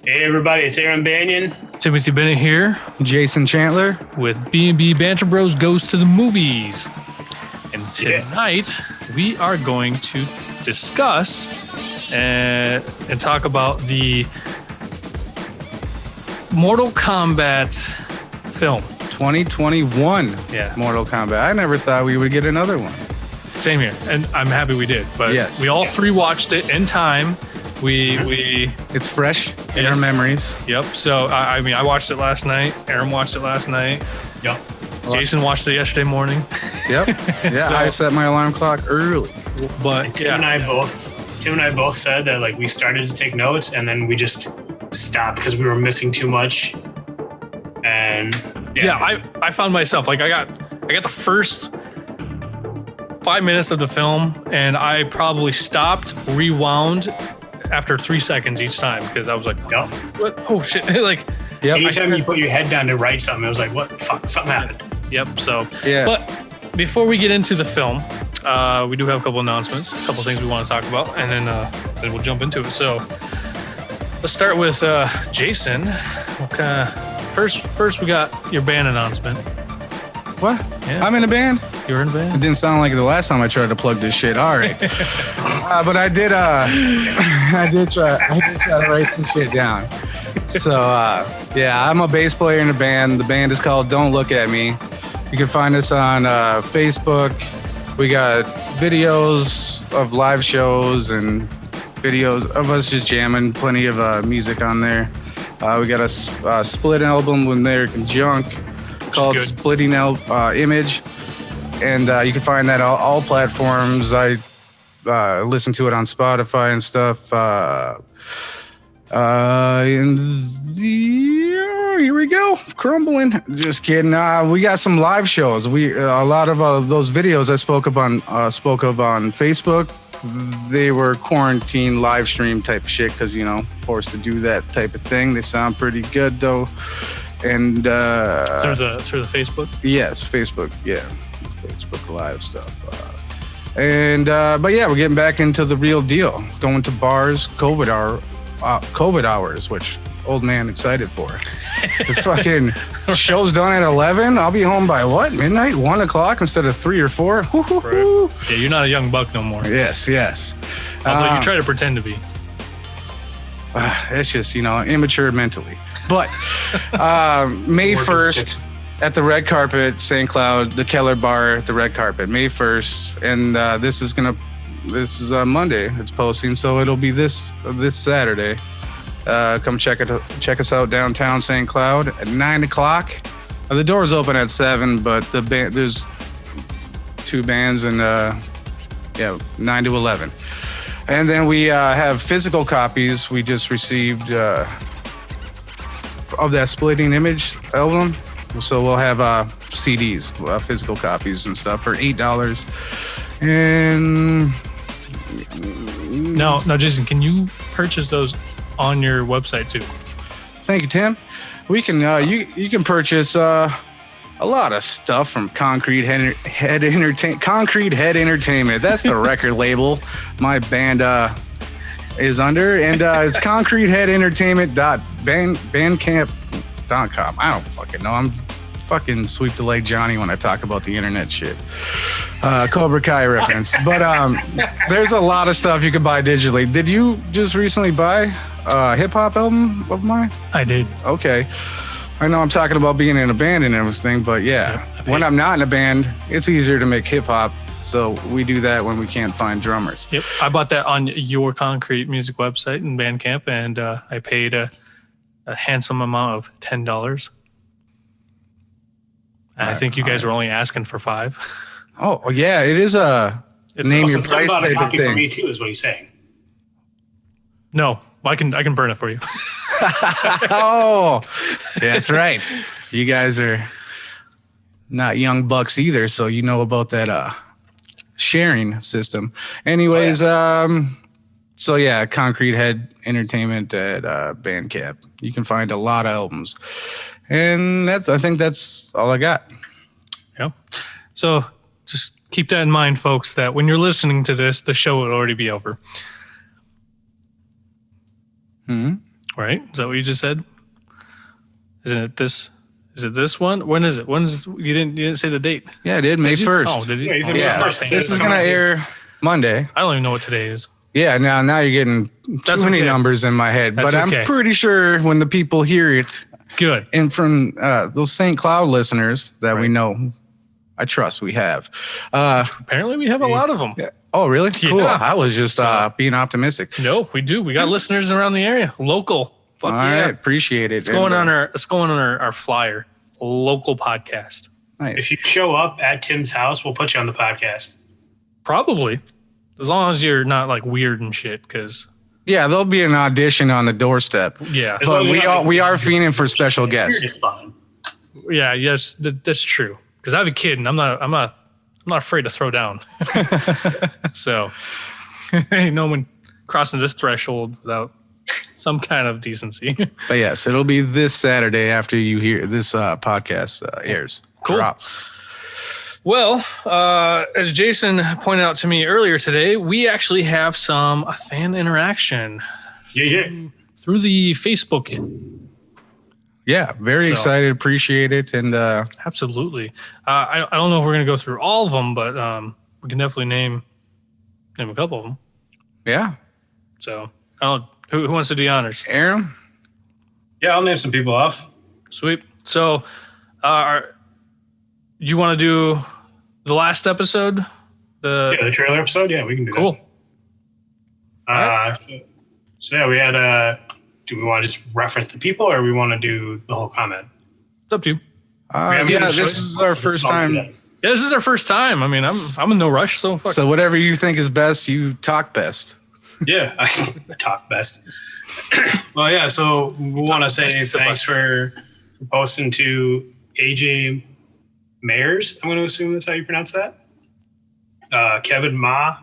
Hey everybody, it's Aram Banyan. Timothy Bennett here Jason Chandler with B&B Banter Bros Goes to the Movies. And tonight we are going to discuss and talk about the Mortal Kombat film. 2021 Yeah. Mortal Kombat. I never thought we would get another one. Same here. And I'm happy we did. But Yes. we all three watched it in time. It's fresh in Yes. our memories. Yep. So, I watched it last night. Aaron watched it last night. Yep. Jason watched it yesterday morning. Yep. Yeah, So- I set my alarm clock early. But Tim and I both said that like we started to take notes and then we just stopped because we were missing too much. And I found myself like I got the first 5 minutes of the film and I probably stopped, rewound after 3 seconds each time because I was like, Yep. what? Oh shit! Like, Yep. Anytime you put your head down to write something, it was like, what? Fuck, something happened. yep. So, Yeah. But before we get into the film, we do have a couple announcements, a couple things we want to talk about, and then we'll jump into it. So, let's start with Jason. Okay. First, we got your band announcement. What? Yeah. I'm in a band? You're in a It band? didn't sound like the last time I tried to plug this shit. All right. But I did I did try to write some shit down. So yeah, I'm a bass player in a band. The band is called Don't Look at Me. You can find us on Facebook. We got videos of live shows and videos of us just jamming, plenty of music on there. We got a split album with American Junk called good. Splitting Image. And you can find that on all platforms. I listen to it on Spotify and stuff. Here we go, crumbling. Just kidding. We got some live shows. A lot of those videos I spoke of on Facebook. They were quarantine live stream type of shit because forced to do that type of thing. They sound pretty good though. And Through the Facebook. yes, Facebook. Yeah. Facebook Live stuff. But yeah, we're getting back into the real deal. Going to bars, COVID hours, which old man excited for. The fucking show's done at 11. I'll be home by what? Midnight? 1 o'clock instead of 3 or 4? Right. Yeah, you're not a young buck no more. Yes. Although you try to pretend to be. It's just, immature mentally. But May 1st at the red carpet, St. Cloud, the Keller Bar at the red carpet, May 1st. And this is Monday. It's posting, so it'll be this Saturday. Come check us out downtown St. Cloud at 9 o'clock. The doors open at 7, but there's 2 bands and 9 to 11. And then we have physical copies we just received of that Splitting Image album. So we'll have CDs, physical copies and stuff for $8. And No, Jason, can you purchase those on your website too? thank you, Tim. We can you can purchase a lot of stuff from Concrete Head Entertainment. That's the record label my band is under, and it's concreteheadentertainment.bandcamp.com. I don't fucking know. I'm fucking Sweep the Leg Johnny when I talk about the internet shit. Cobra Kai reference. But there's a lot of stuff you can buy digitally. Did you just recently buy a hip hop album of mine? I did. Okay. I know I'm talking about being in a band and everything, but yeah, when I'm not in a band, it's easier to make hip hop. So we do that when we can't find drummers. Yep, I bought that on your Concrete Music website in Bandcamp, and I paid a handsome amount of $10. And I think you guys were only asking for $5. Oh yeah, it is a name your price about a type of copy for thing. me too, is what he's saying. No, I can burn it for you. Oh, that's right. You guys are not young bucks either, so you know about that sharing system. Anyways, so yeah, Concrete Head Entertainment at Bandcamp. You can find a lot of albums, and I think that's all I got. Yep. So just keep that in mind, folks, that when you're listening to this, the show will already be over. Right? Is that what you just said? Isn't it this? Is it this one? When is it? You didn't say the date? Yeah, I did. May 1st. Oh, did you? Yeah, he said Oh, May Yeah, 1st. this is gonna air Monday. I don't even know what today is. Yeah, now you're getting That's too many okay. numbers in my head, That's but okay. I'm pretty sure when the people hear it, Good. and from those St. Cloud listeners that we Right. know, I trust we have. Apparently, we have a lot of them. Yeah. Oh, really? Cool. Yeah. I was just being optimistic. No, we do. We got listeners around the area, local. Fuck All yeah. right, appreciate it. It's going on our flyer, local podcast. Nice. If you show up at Tim's house, we'll put you on the podcast. Probably, as long as you're not like weird and shit. Because Yeah, there'll be an audition on the doorstep. yeah, As long But as you're not we are fiending for special You're guests. just fine. yeah, yes, that's true. Because I have a kid, and I'm not afraid to throw down. So, ain't no one crossing this threshold without some kind of decency. But yes, it'll be this Saturday after you hear this podcast airs. Cool. Drops. Well, as Jason pointed out to me earlier today, we actually have some fan interaction Yeah. through the Facebook. Yeah, very So- excited, appreciate it, and Absolutely. I don't know if we're going to go through all of them, but we can definitely name a couple of them. yeah, So I don't. Who wants to do the honors? Aram. Yeah, I'll name some people off. Sweet. So, you want to do the last episode? Yeah, the trailer episode. Yeah, we can do Cool. that. So yeah, we had. Do we want to just reference the people, or we want to do the whole comment? It's up to you. Yeah, This is our first time. Yeah, this is our first time. I mean, I'm in no rush. So fuck. So whatever you think is best, you talk best. Yeah, I talk best. Well, yeah. So we want to say best, the thanks best. for posting to AJ Mayers. I'm going to assume that's how you pronounce that. Kevin Ma,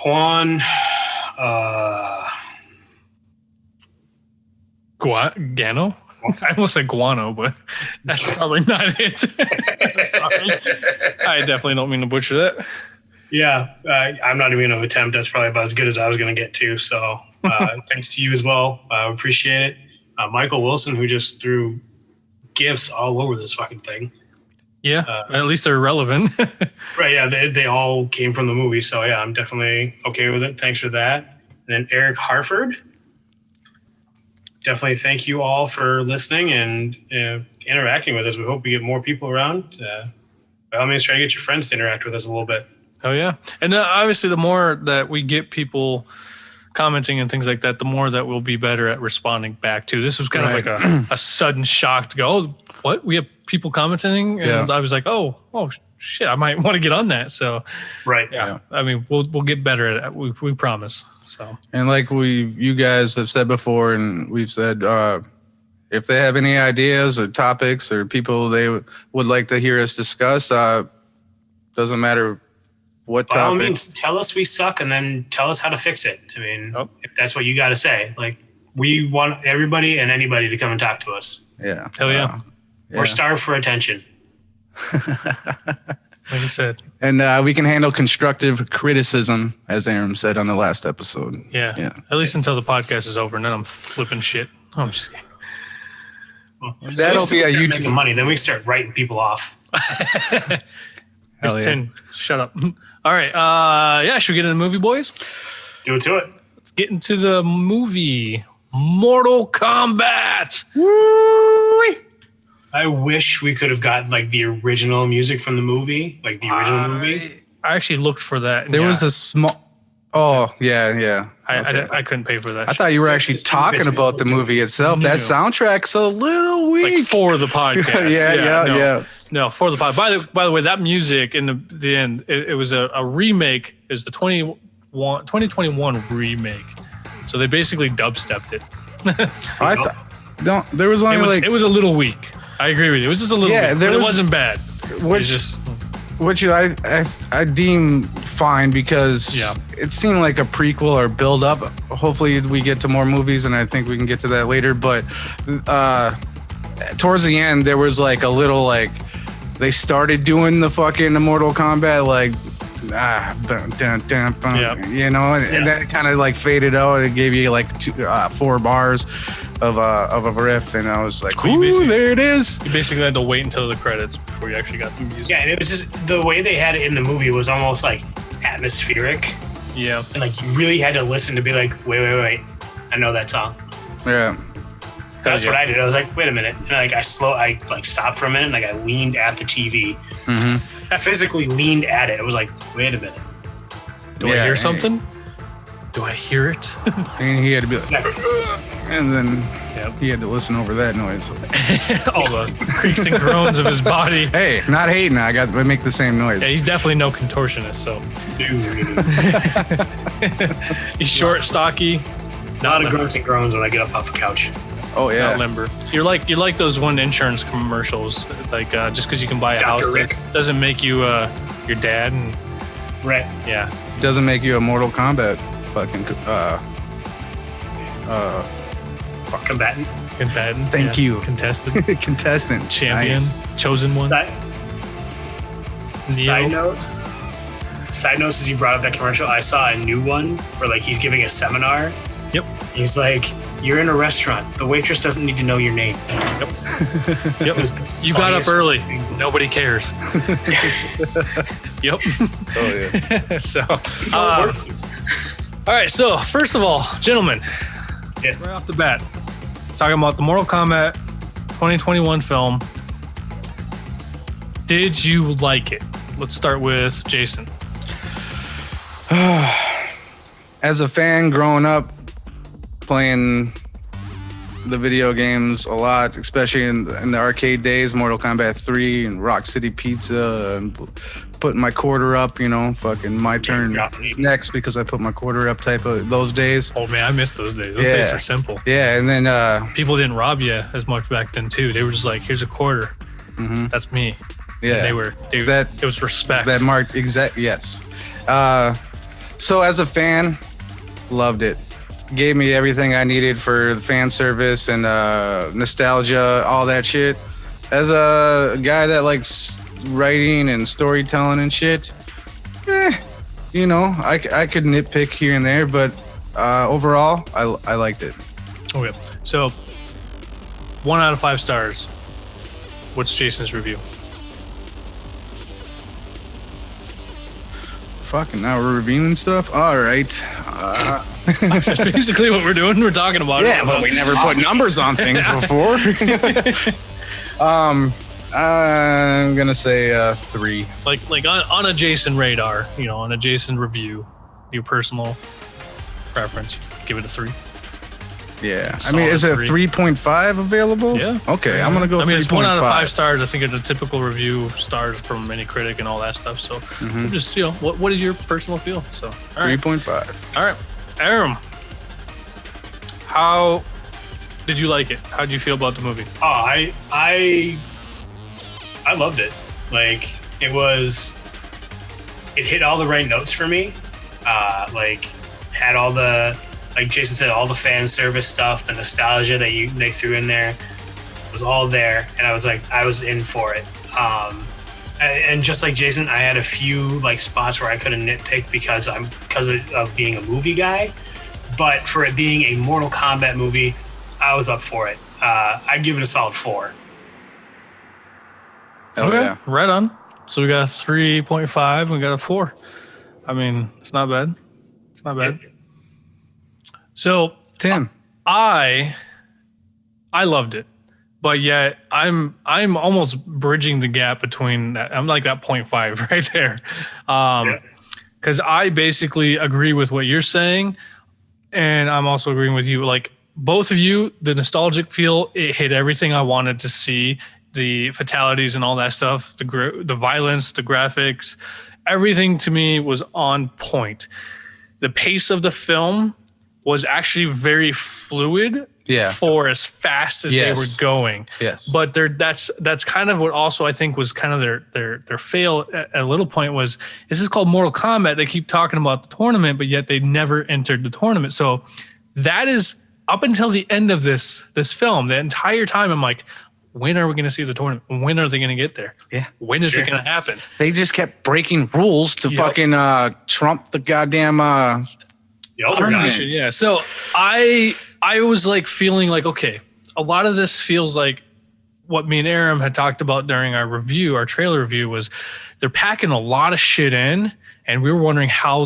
Juan. Gano? I almost said guano, but that's probably not it. I'm sorry. I definitely don't mean to butcher that. Yeah, I'm not even going to attempt. That's probably about as good as I was going to get to. So thanks to you as well. I appreciate it. Michael Wilson, who just threw gifts all over this fucking thing. Yeah, at least they're relevant. Right, yeah, they all came from the movie. So yeah, I'm definitely okay with it. Thanks for that. And then Eric Harford. Definitely thank you all for listening and interacting with us. We hope we get more people around. By all means, try to get your friends to interact with us a little bit. Oh yeah, and obviously the more that we get people commenting and things like that, the more that we'll be better at responding back to. This was kind of like a sudden shock to go, oh, what? We have people commenting? And I was like, oh shit, I might want to get on that. So Right. yeah. I mean, we'll get better at it. We promise. So And like you guys have said before, and we've said, if they have any ideas or topics or people they would like to hear us discuss, doesn't matter what By all topic. means, tell us we suck and then tell us how to fix it. I mean, if that's what you got to say. Like, we want everybody and anybody to come and talk to us. Yeah. hell yeah. We're starved for attention. Like I said. And we can handle constructive criticism, as Aram said on the last episode. Yeah. At least until the podcast is over, and then I'm flipping shit. Oh, I'm just kidding. That'll be a YouTube. YouTube. Making money, then we can start writing people off. Hell There's yeah. 10. Shut up. All right. Yeah, should we get into the movie, boys? Do it to it. Let's get into the movie. Mortal Kombat. I wish we could have gotten like the original music from the movie, like the original movie. I actually looked for that. There was a small. Oh, yeah. I couldn't pay for that. I thought you were actually Just talking fits me about the a little movie itself. That No. soundtrack's a little like weak. for the podcast. Yeah. No, for the pod. By the way, that music in the end, it was a remake. Is the 2021 remake. So they basically dubstepped it. I thought. No, there was only It was a little weak. I agree with you. It was just a little Yeah, weak, there but it was- wasn't bad. which It's just I deem fine because Yeah. it seemed like a prequel or build up. Hopefully we get to more movies, and I think we can get to that later. But towards the end, there was like a little like they started doing the fucking Mortal Kombat like dun, dun, dun, dun, Yep. you know, and then it kind of like faded out. It gave you like 4 bars of a riff, and I was like, ooh, there it is. You basically had to wait until the credits before you actually got the music. Yeah, and it was just the way they had it in the movie was almost like atmospheric. Yeah. And like you really had to listen to be like, wait, I know that song. Yeah. That's what I did. I was like, wait a minute. And like I stopped for a minute and like I leaned at the TV. Mm-hmm. I physically leaned at it. It was like, wait a minute. Do I hear something? Do I hear it? And he had to be like, and then Yep. he had to listen over that noise. All the creaks and groans of his body. Hey, not hating. I make the same noise. Yeah, he's definitely no contortionist, so. He's short, stocky. A lot of grunts and groans when I get up off the couch. Oh yeah. Not limber. You're like those one insurance commercials. Like just because you can buy a house Rick. doesn't make you your dad. And Right. yeah. Doesn't make you a Mortal Kombat fucking Combatant. Combatant. Thank you. Contestant. contestant. Champion. Nice. Chosen one. Side note, since you brought up that commercial, I saw a new one where like he's giving a seminar. Yep. He's like, you're in a restaurant. The waitress doesn't need to know your name. Yep. You You got up early. Nobody cares. Yep. Oh yeah. So, all right. So, first of all, gentlemen, right off the bat, talking about the Mortal Kombat 2021 film. Did you like it? Let's start with Jason. As a fan growing up playing the video games a lot, especially in the arcade days, Mortal Kombat 3 and Rock City Pizza, and putting my quarter up, you know, fucking my turn next because I put my quarter up type of those days. Oh man, I miss those days. Those days were simple. Yeah, and then People didn't rob you as much back then too. They were just like, here's a quarter. Mm-hmm. That's me. Yeah, And it was respect. That marked yes. So as a fan, loved it. Gave me everything I needed for the fan service and nostalgia, all that shit. As a guy that likes writing and storytelling and shit, you know, I could nitpick here and there, but overall, I liked it. Okay, so 1 out of 5 stars. What's Jason's review? Fucking now we're reviewing stuff. All right. That's basically what we're doing. We're talking about it. Yeah, but we never put numbers on things before. I'm gonna say 3. Like on a Jason radar, you know, on a Jason review, your personal preference, give it a 3. Yeah, I mean, is it 3.5 available? Yeah. Okay, I'm gonna go. I mean, it's 1 out of 5 3.5 stars. I think it's a typical review stars from any critic and all that stuff. So just, you know, what is your personal feel? So all right. 3.5. All right, Aram, how did you like it? How did you feel about the movie? Oh, I loved it. Like it hit all the right notes for me. Like had all the, like Jason said, all the fan service stuff, the nostalgia that they threw in there was all there, and I was in for it. And just like Jason, I had a few like spots where I couldn't nitpick because of being a movie guy, but for it being a Mortal Kombat movie, I was up for it. I'd give it a solid 4. Oh, okay, yeah. right on. So we got a 3.5. We got a 4. I mean, it's not bad. It's not bad. So Tim, I loved it, but yet I'm almost bridging the gap between that. I'm like that 0.5 right there, because I basically agree with what you're saying, and I'm also agreeing with you. Like both of you, the nostalgic feel, it hit everything I wanted to see. The fatalities and all that stuff, the violence, the graphics, everything to me was on point. The pace of the film was actually very fluid for as fast as they were going. Yes. But that's kind of what also I think was kind of their fail at a little point was, this is called Mortal Kombat. They keep talking about the tournament, but yet they never entered the tournament. So that is up until the end of this film, the entire time I'm like, when are we going to see the tournament? When are they going to get there? Yeah. When is it going to happen? They just kept breaking rules to fucking trump the goddamn The older guys. Yeah. So I was like feeling like, okay, a lot of this feels like what me and Aram had talked about during our review, our trailer review, was they're packing a lot of shit in, and we were wondering how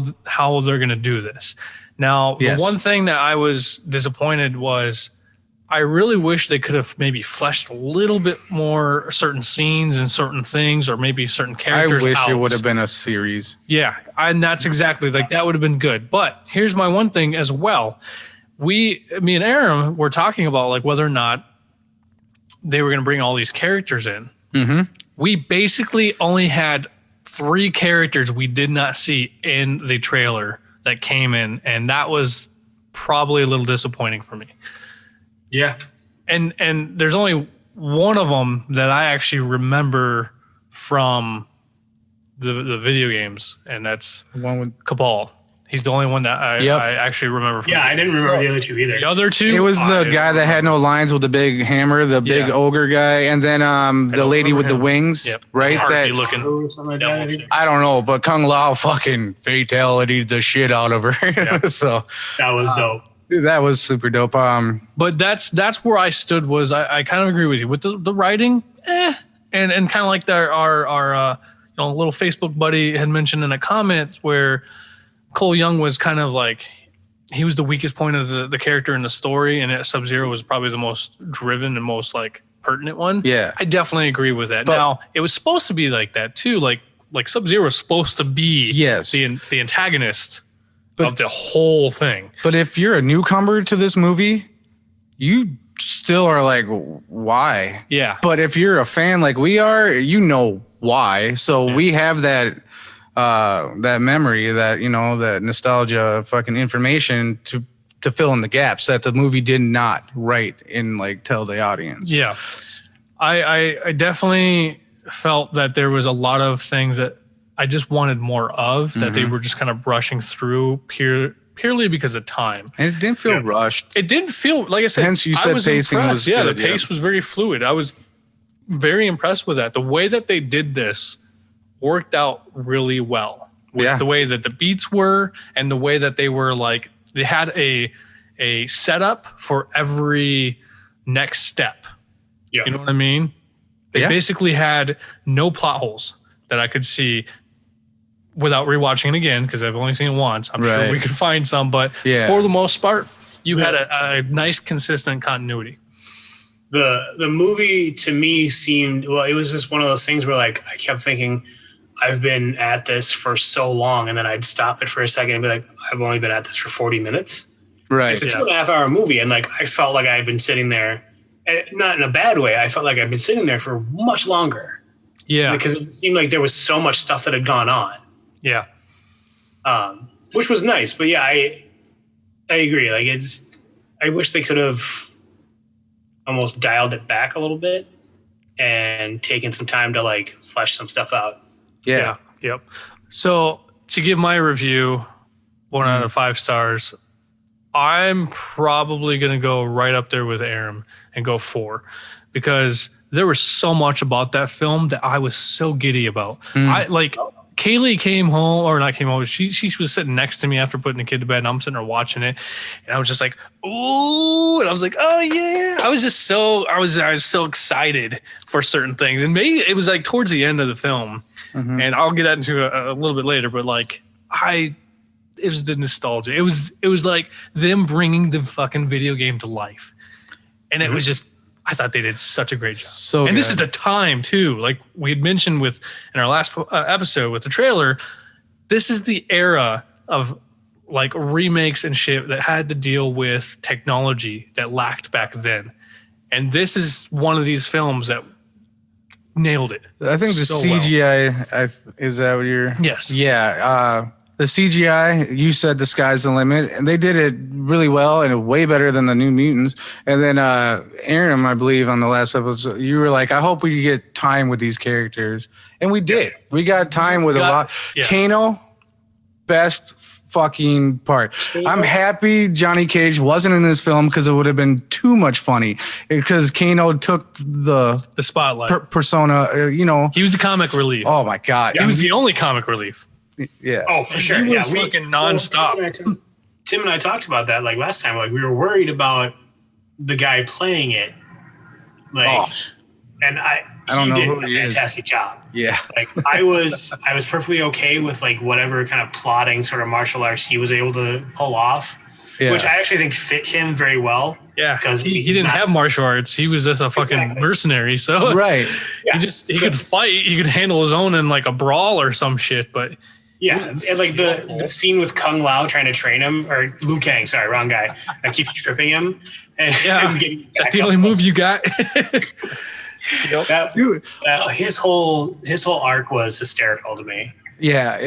they're going to do this. Now, the one thing that I was disappointed was I really wish they could have maybe fleshed a little bit more certain scenes and certain things, or maybe certain characters. I wish it would have been a series. Yeah, and that's exactly like that would have been good. But here's my one thing as well. Me and Aram were talking about like whether or not they were going to bring all these characters in. Mm-hmm. We basically only had 3 characters we did not see in the trailer that came in, and that was probably a little disappointing for me. Yeah. And there's only one of them that I actually remember from the video games, and that's One with Cabal. He's the only one that I actually remember. From I didn't remember the other 2 either. The other 2? It was the guy that had no lines with the big hammer, the big ogre guy, and then the lady with the wings, right? That looking. I don't know, but Kung Lao fucking fatality the shit out of her. So that was dope. That was super dope. But that's where I stood. Was I kind of agree with you with the writing, and kind of like our little Facebook buddy had mentioned in a comment where Cole Young was kind of like, he was the weakest point of the character in the story, and Sub-Zero was probably the most driven and most like pertinent one. Yeah, I definitely agree with that. But now it was supposed to be like that too. Like Sub-Zero was supposed to be the antagonist of the whole thing. But if you're a newcomer to this movie, you still are like, why? Yeah. But if you're a fan like we are, you know why. So we have that memory, that nostalgia fucking information to fill in the gaps that the movie did not write and like tell the audience. Yeah. I definitely felt that there was a lot of things that I just wanted more of, that they were just kind of brushing through purely because of time. And it didn't feel rushed. It didn't feel, like I said, hence you said pacing was good. Yeah, the pace was very fluid. I was very impressed with that. The way that they did this worked out really well. With the way that the beats were, and the way that they were like, they had a setup for every next step. Yeah. You know what I mean? They basically had no plot holes that I could see without rewatching it again, because I've only seen it once. I'm sure we could find some, but for the most part, you had a nice, consistent continuity. The movie to me seemed, it was just one of those things where like I kept thinking, I've been at this for so long, and then I'd stop it for a second and be like, I've only been at this for 40 minutes. Right. It's a 2.5 hour movie, and like I felt like I had been sitting there, and not in a bad way. I felt like I'd been sitting there for much longer. Yeah. Because it seemed like there was so much stuff that had gone on. Yeah. Which was nice, but I agree. Like I wish they could have almost dialed it back a little bit and taken some time to like flesh some stuff out. Yeah. Yep. So to give my review, 1 out of 5 stars, I'm probably going to go right up there with Aram and go 4, because there was so much about that film that I was so giddy about. Kaylee came home, or not came home. She was sitting next to me after putting the kid to bed, and I'm sitting there watching it, and I was just like, ooh, and I was like, oh yeah. I was so excited for certain things, and maybe it was like towards the end of the film, and I'll get into a little bit later, but like it was the nostalgia. It was like them bringing the fucking video game to life, and it was just. I thought they did such a great job. This is the time too. Like we had mentioned in our last episode with the trailer, this is the era of like remakes and shit that had to deal with technology that lacked back then. And this is one of these films that nailed it. I think the CGI, is that what you're... Yes. Yeah. The CGI, you said the sky's the limit, and they did it really well and way better than the New Mutants. And then Aram, I believe, on the last episode, you were like, I hope we get time with these characters. And we did. We got time with a lot. Yeah. Kano, best fucking part. I'm happy Johnny Cage wasn't in this film because it would have been too much funny. Because Kano took the spotlight persona. He was the comic relief. Oh my god, he was the only comic relief. Yeah. Oh, for sure. He was fucking nonstop. Tim and I talked about that like last time. Like we were worried about the guy playing it. And he did a fantastic job. Yeah. Like I was perfectly okay with like whatever kind of plotting sort of martial arts he was able to pull off, which I actually think fit him very well. Yeah, because he didn't have martial arts. He was just a fucking mercenary. So right. He could fight. He could handle his own in like a brawl or some shit. But and like the scene with Kung Lao trying to train him, or Liu Kang, sorry, wrong guy, that keeps tripping him. And that's the only move you got. His whole arc was hysterical to me. Yeah,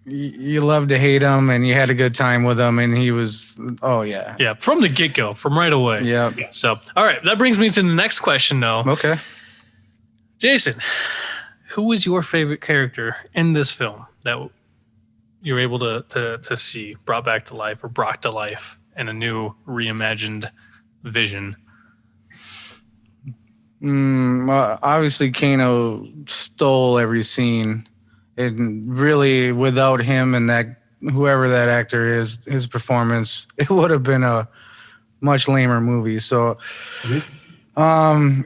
you love to hate him, and you had a good time with him, and he was from the get-go, from right away. Yeah. So all right, that brings me to the next question though. Okay, Jason, who was your favorite character in this film that you're able to see brought back to life or brought to life in a new reimagined vision? Obviously Kano stole every scene, and really without him and that whoever that actor is, his performance, it would have been a much lamer movie. So Kano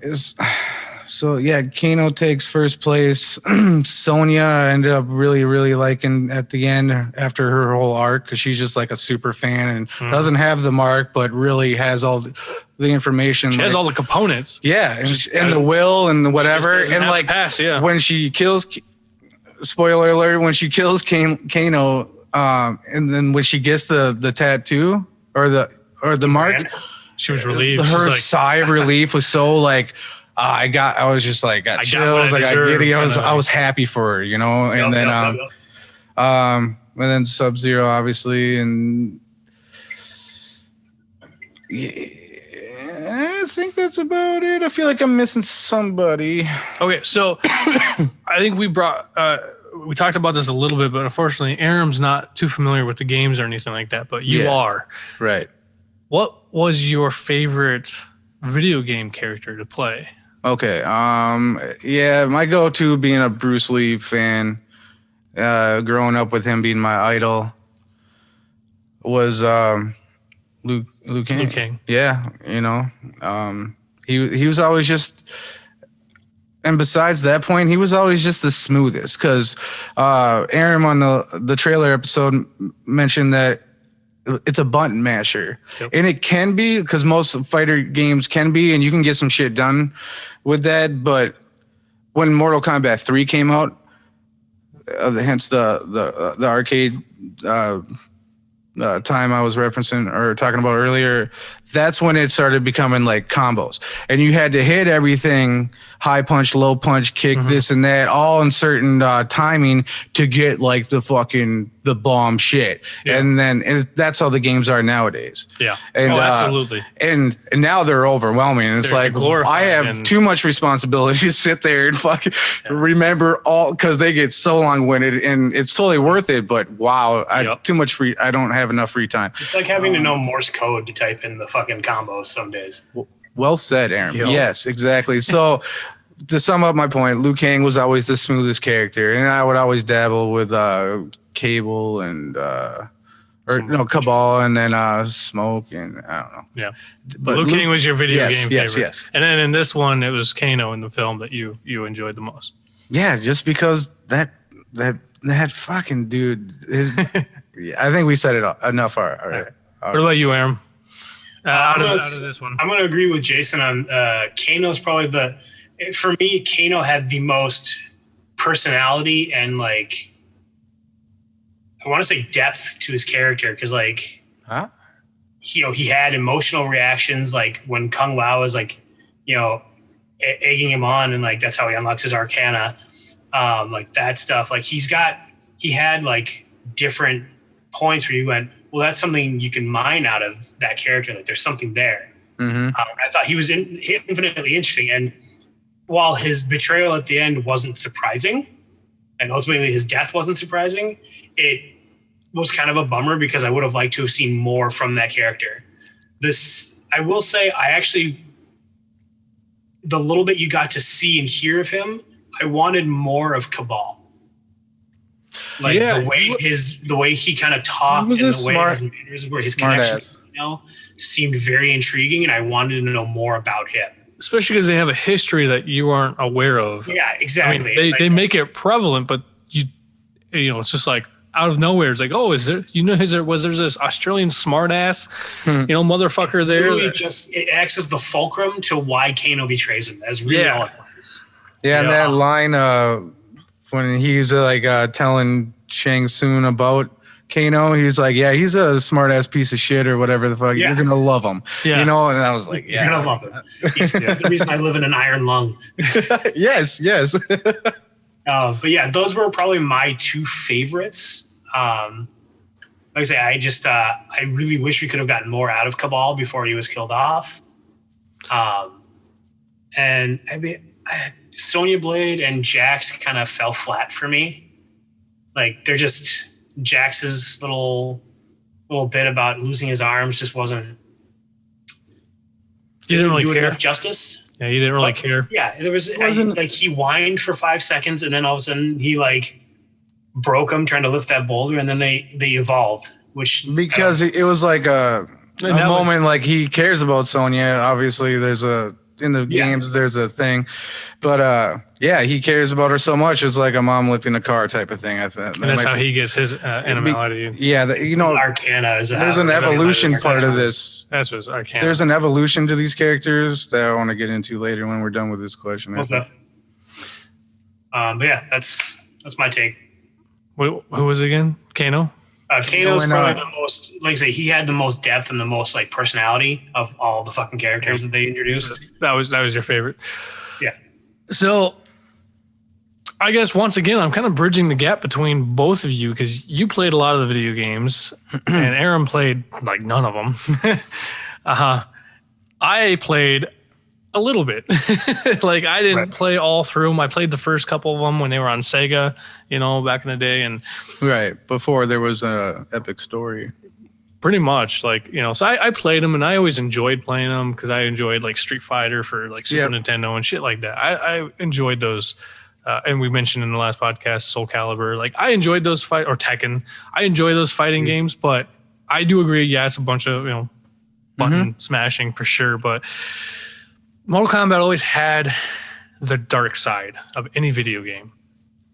takes first place. Sonya ended up really, really liking at the end after her whole arc, because she's just like a super fan and doesn't have the mark, but really has all the information. She has all the components. Yeah, and the will and whatever. And like when she kills, spoiler alert, when she kills Kano, and then when she gets the tattoo or the mark, she was relieved. Her sigh of relief was so like. I was just like got chills, I got giddy. I was happy for her, and then Sub-Zero obviously, and I think that's about it. I feel like I'm missing somebody. Okay, so I think we talked about this a little bit, but unfortunately Aram's not too familiar with the games or anything like that, but you are. Right. What was your favorite video game character to play? Okay. My go-to being a Bruce Lee fan, growing up with him being my idol, was Liu Kang. Liu Kang. Yeah, he was always just, and besides that point, he was always just the smoothest. Because Aram on the trailer episode mentioned that it's a button masher, and it can be, because most fighter games can be, and you can get some shit done with that. But when Mortal Kombat 3 came out, hence the arcade time I was referencing or talking about earlier, that's when it started becoming like combos, and you had to hit everything, high punch, low punch, kick, this and that, all in certain timing to get like the bomb shit. And then that's how the games are nowadays. And absolutely. And now they're overwhelming. It's like I have too much responsibility to sit there and fucking remember all, because they get so long-winded, and it's totally worth it. But wow, too much I don't have enough free time. It's like having to know Morse code to type in the fucking combos some days. Well said, Aram. Yes, exactly. So to sum up my point, Liu Kang was always the smoothest character, and I would always dabble with Cable and Cabal, and then Smoke, and I don't know. Yeah, but Liu Kang was your video game favorite. Yes. And then in this one, it was Kano in the film that you enjoyed the most. Yeah, just because that fucking dude is. I think we said it enough. All right. What about you, Aram? Out of this one, I'm going to agree with Jason on Kano's probably for me, Kano had the most personality and like, I want to say depth to his character, because like, he had emotional reactions, like when Kung Lao was like, egging him on, and like that's how he unlocks his arcana, like that stuff. Like he had like different points where you went, well, that's something you can mine out of that character. Like there's something there. I thought he was infinitely interesting. And while his betrayal at the end wasn't surprising, and ultimately his death wasn't surprising, it was kind of a bummer because I would have liked to have seen more from that character. I will say, the little bit you got to see and hear of him, I wanted more of Cabal. Like the way he kind of talked and the way his connections, seemed very intriguing, and I wanted to know more about him. Especially because they have a history that you aren't aware of. Yeah, exactly. I mean, they make it prevalent, but it's just like out of nowhere. It's like, oh, is there? Was there this Australian smartass, motherfucker there? It acts as the fulcrum to why Kano betrays him. That's really all it was. Yeah, and that line when he's telling Shang Tsung about Kano, he's like, yeah, he's a smart ass piece of shit or whatever the fuck. Yeah. You're gonna love him, and I was like, yeah, you're gonna love him. He's the reason I live in an iron lung. yes. But yeah, those were probably my two favorites. Like I say, I really wish we could have gotten more out of Cabal before he was killed off. And I mean, Sonya Blade and Jax kind of fell flat for me. Like they're just Jax's little bit about losing his arms just wasn't. You didn't really do care. Enough justice. Yeah, you didn't really care. Yeah, there was he whined for 5 seconds, and then all of a sudden he broke him trying to lift that boulder, and then they evolved, because it was like a moment he cares about Sonya. Obviously, there's in the games there's a thing, but he cares about her so much. It's like a mom lifting a car type of thing. I think and that's how he gets his animality. Arcana is there's an evolution part of this. That's what's Arcana. There's an evolution to these characters that I want to get into later when we're done with this question. But yeah, that's my take. Who was it again? Kano? Kano's probably the most, like I say, he had the most depth and the most personality of all the fucking characters that they introduced. That was your favorite. Yeah. So I guess once again, I'm kind of bridging the gap between both of you because you played a lot of the video games and Aram played none of them. I played a little bit. I didn't play all through them. I played the first couple of them when they were on Sega, back in the day. And before there was a Epic Story. Pretty much so I played them and I always enjoyed playing them because I enjoyed Street Fighter for Super Nintendo and shit like that. I enjoyed those. And we mentioned in the last podcast, Soul Calibur. I enjoyed those or Tekken. I enjoy those fighting games, but I do agree. Yeah, it's a bunch of, button smashing for sure. But Mortal Kombat always had the dark side of any video game.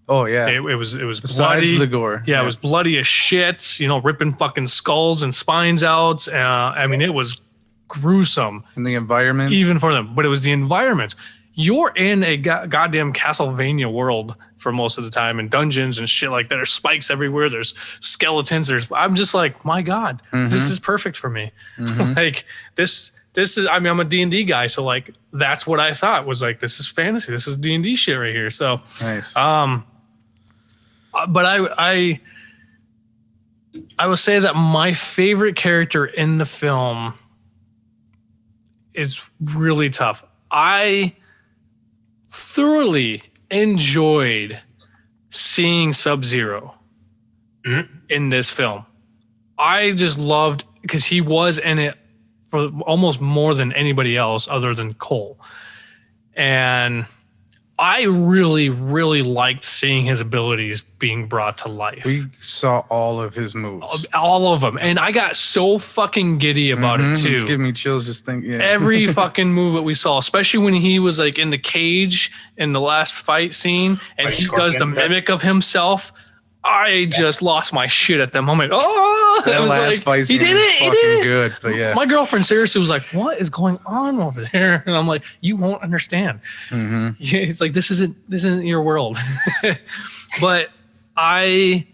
Oh yeah, it was besides bloody. The gore. Yeah, it was bloody as shit. Ripping fucking skulls and spines out. I mean, it was gruesome. And the environment, even for them, but it was the environment. You're in a goddamn Castlevania world for most of the time, and dungeons and shit like that. There's spikes everywhere. There's skeletons. I'm just like, my God, this is perfect for me. This is, I mean, I'm a D&D guy, so that's what I thought was this is fantasy. This is D&D shit right here. So, nice. But I would say that my favorite character in the film is really tough. I thoroughly enjoyed seeing Sub-Zero in this film. I just loved because he was in it for almost more than anybody else other than Cole. And I really, really liked seeing his abilities being brought to life. We saw all of his moves. All of them. And I got so fucking giddy about it too. It's giving me chills just thinking. Yeah. Every fucking move that we saw, especially when he was in the cage in the last fight scene and he does the mimic of himself. I just lost my shit at that moment. Oh, that last fight scene he did it. He did it. Good, but yeah. My girlfriend seriously was like, "What is going on over there?" And I'm like, "You won't understand." It's this isn't your world. But I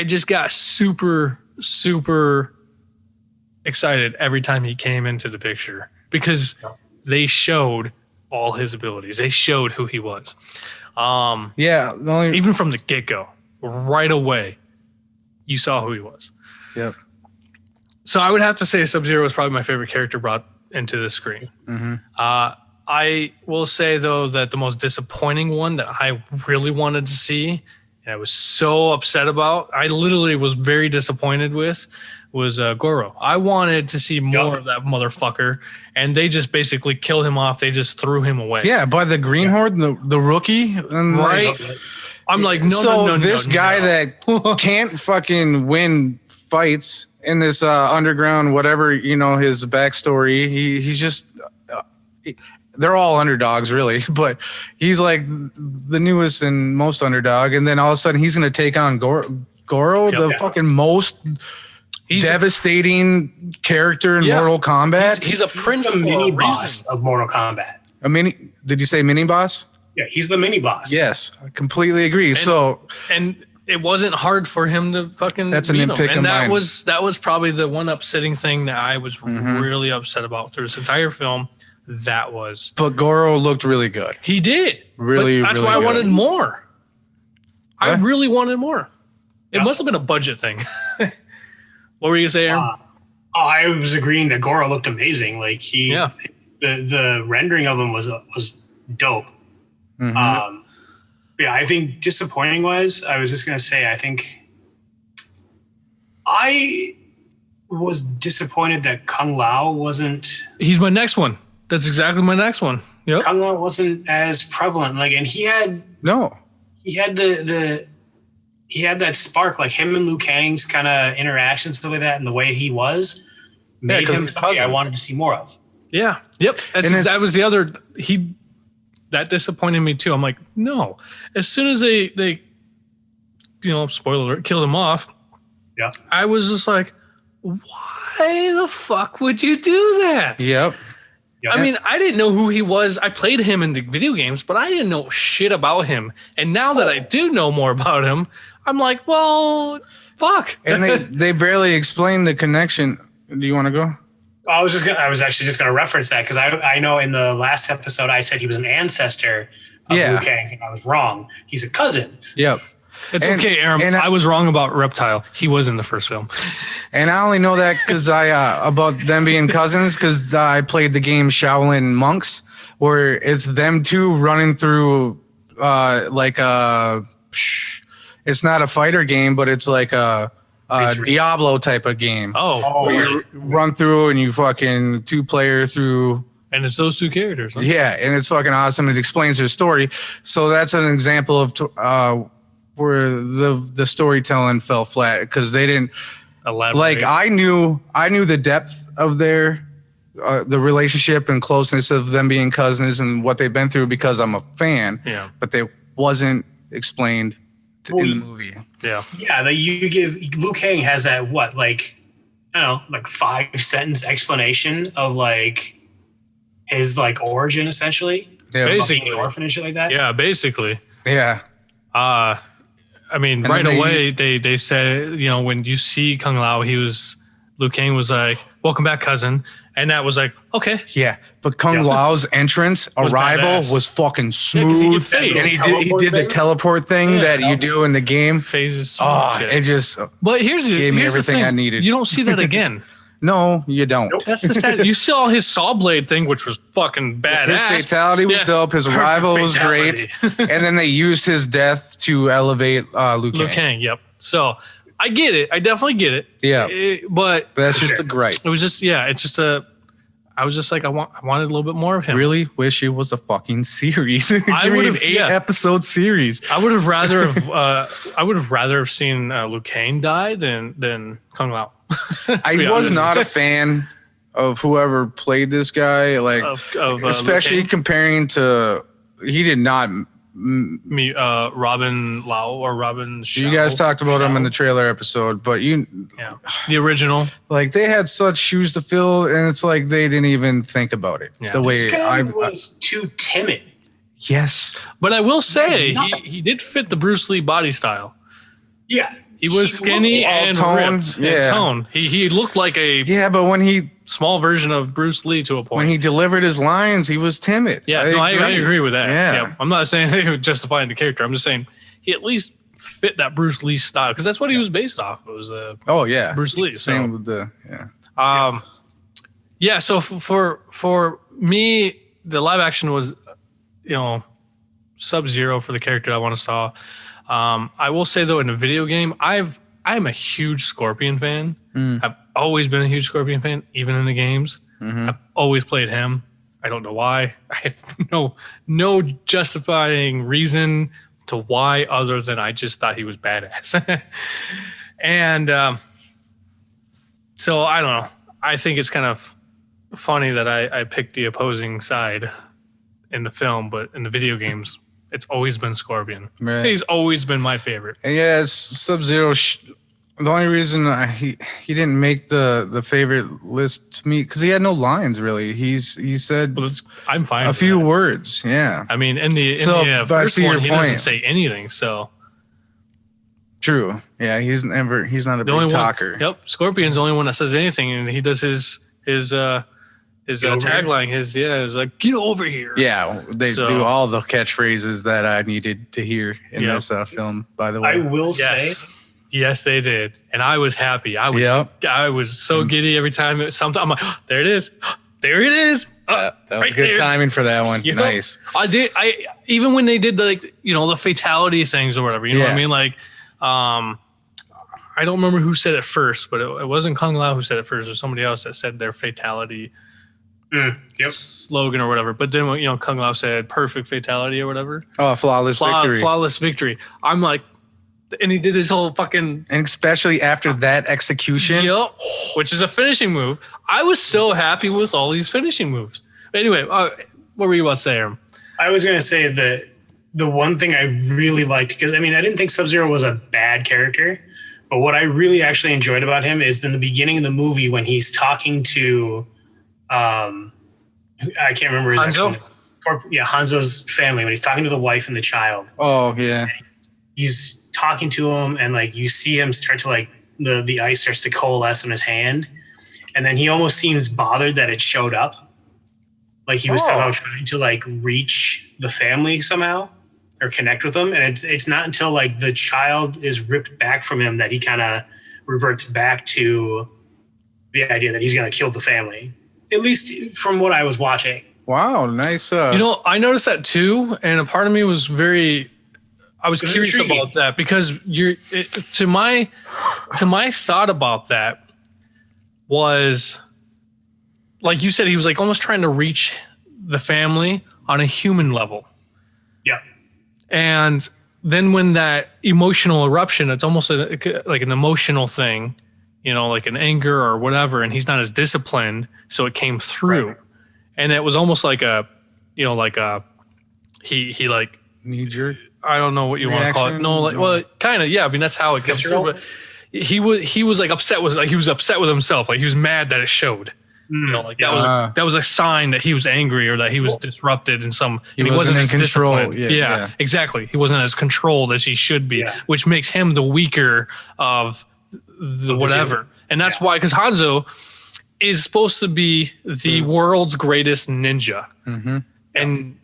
just got super excited every time he came into the picture because they showed all his abilities. They showed who he was. Even from the get-go. Right away, you saw who he was. Yep. So I would have to say Sub-Zero is probably my favorite character brought into the screen. I will say, though, that the most disappointing one that I really wanted to see and I was so upset about. I literally was very disappointed with was Goro. I wanted to see more of that motherfucker, and they just basically killed him off. They just threw him away. Yeah, by the Green Horde, the rookie. And right. I'm like, no, so no, this guy that can't fucking win fights in this underground, whatever, his backstory. He's just, they're all underdogs really, but he's like the newest and most underdog. And then all of a sudden he's going to take on Goro, the fucking most devastating character in Mortal Kombat. He's a prince, the mini boss of Mortal Kombat. Did you say mini boss? Yeah, he's the mini boss. Yes, I completely agree. And it wasn't hard for him to fucking that's an nitpick of mine. mine. That was probably the one upsetting thing that I was really upset about through this entire film. But Goro looked really good. He did. Really, that's really why good. I wanted more. What? I really wanted more. It must have been a budget thing. What were you saying, Aaron? I was agreeing that Goro looked amazing. Like the rendering of him was dope. Mm-hmm. I think disappointing wise, I was just gonna say, I think I was disappointed that Kung Lao wasn't. He's my next one. That's exactly my next one. Yep. Kung Lao wasn't as prevalent. Like, and he had that spark, like him and Liu Kang's kind of interactions, stuff like that, and the way he was made him somebody I wanted to see more of. Yeah. Yep. That was the other. That disappointed me too. I'm like, no. As soon as they spoiler alert, killed him off. Yeah. I was just like, why the fuck would you do that? Yep. I mean, I didn't know who he was. I played him in the video games, but I didn't know shit about him. And now that I do know more about him, I'm like, well, fuck. And they barely explained the connection. Do you want to go? I was actually just gonna reference that because I know in the last episode I said he was an ancestor of Liu Kang's, and I was wrong. He's a cousin. Yep. It's okay, Aram. I was wrong about Reptile. He was in the first film. And I only know that because about them being cousins because I played the game Shaolin Monks, where it's them two running through it's not a fighter game, but it's like a Diablo type of game. Oh, where you run through and you fucking 2-player through. And it's those two characters. Huh? Yeah, and it's fucking awesome. It explains their story. So that's an example of where the storytelling fell flat because they didn't elaborate. Like I knew the depth of their the relationship and closeness of them being cousins and what they've been through because I'm a fan. Yeah, but they wasn't explained in the movie. Yeah. Like you give Liu Kang has that 5-sentence explanation of like his like origin essentially. Yeah, basically being an orphan and shit like that. Yeah, basically. Yeah. I mean, and right away they said, when you see Kung Lao, Liu Kang was like, "Welcome back, cousin," and that was like, okay. Yeah, but Kung Lao's arrival was fucking smooth, and he did the teleport thing that you do in the game. Phases. It just. But here's me everything I needed. You don't see that again. No, you don't. Nope. That's the sad. You saw his saw blade thing, which was fucking badass. His fatality was dope. His arrival was great, and then they used his death to elevate Liu Kang. Liu Kang, yep. So I get it. I definitely get it. Yeah, but that's just a gripe. It was just It's just I was just like I wanted a little bit more of him. Really wish it was a fucking series. I would have 8-episode series. I would have rather have seen Liu Kang die than Kung Lao. I was not a fan of whoever played this guy, like especially comparing to he did not Robin Lau or Robin Shao. You guys talked about him in the trailer episode, but the original, like they had such shoes to fill, and it's like they didn't even think about it. The way this guy was too timid. Yes, but I will say he did fit the Bruce Lee body style. Yeah. He was skinny and ripped and toned. He looked like but when he small version of Bruce Lee to a point. When he delivered his lines, he was timid. Yeah, I agree with that. Yeah. I'm not saying he was justifying the character. I'm just saying he at least fit that Bruce Lee style because that's what he was based off. It was Bruce Lee. Same with the So for me, the live action was Sub-Zero for the character I want to saw. I will say though, in a video game, I'm a huge Scorpion fan. I've always been a huge Scorpion fan, even in the games. I've always played him. I don't know why. I have no justifying reason to why other than I just thought he was badass. And so I don't know. I think it's kind of funny that I picked the opposing side in the film, but in the video games, it's always been Scorpion. Right. He's always been my favorite. And yeah, it's Sub-Zero. The only reason he didn't make the favorite list to me because he had no lines really. He said I'm fine. A few words. Yeah. I mean, in the first one, he doesn't say anything. So true. Yeah, he's not a big talker. Yep, Scorpion's the only one that says anything, and he does his tagline. Is like, get over here. Yeah, they do all the catchphrases that I needed to hear in this film. By the way, I will say. Yes, they did, and I was happy. I was so giddy every time. I'm like, oh, there it is, there it is. That was good timing for that one. Nice. I did. Even when they did the fatality things or whatever. You know what I mean? Like, I don't remember who said it first, but it wasn't Kung Lao who said it first. Or somebody else that said their fatality slogan or whatever. But then Kung Lao said perfect fatality or whatever. Oh, flawless victory. Flawless victory. I'm like. And he did his whole fucking... And especially after that execution. Yep. Which is a finishing move. I was so happy with all these finishing moves. But anyway, what were you about to say, Aram? I was going to say that the one thing I really liked, because, I didn't think Sub-Zero was a bad character, but what I really actually enjoyed about him is in the beginning of the movie when he's talking to... I can't remember his Hanzo? name. Yeah, Hanzo's family, when he's talking to the wife and the child. Oh, yeah. He's talking to him and you see him start to the ice starts to coalesce in his hand, and then he almost seems bothered that it showed up, like he was somehow trying to reach the family somehow or connect with them. And it's not until the child is ripped back from him that he kind of reverts back to the idea that he's going to kill the family, at least from what I was watching. Wow, nice. I noticed that too, and a part of me was I was curious intriguing about that because to my thought about that was, like you said, he was almost trying to reach the family on a human level. Yeah. And then when that emotional eruption, it's almost like an emotional thing, like an anger or whatever, and he's not as disciplined, so it came through. Right. And it was almost like he knee jerk. I don't know what you want to call it. No, kind of, yeah. That's how it gets through. But he was upset with he was upset with himself. He was mad that it showed. That was a sign that he was angry or that he was disrupted in some. He wasn't as control. Yeah, exactly. He wasn't as controlled as he should be, which makes him the weaker of the whatever. And that's why, because Hanzo is supposed to be the world's greatest ninja, and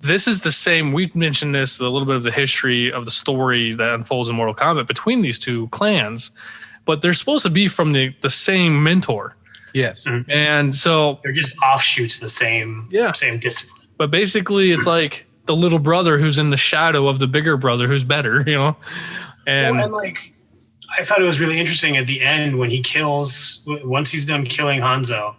this is the same. We've mentioned this, a little bit of the history of the story that unfolds in Mortal Kombat between these two clans, but they're supposed to be from the same mentor. Yes. Mm-hmm. And so they're just offshoots of the same discipline. But basically it's like the little brother who's in the shadow of the bigger brother who's better, And I thought it was really interesting at the end when once he's done killing Hanzo,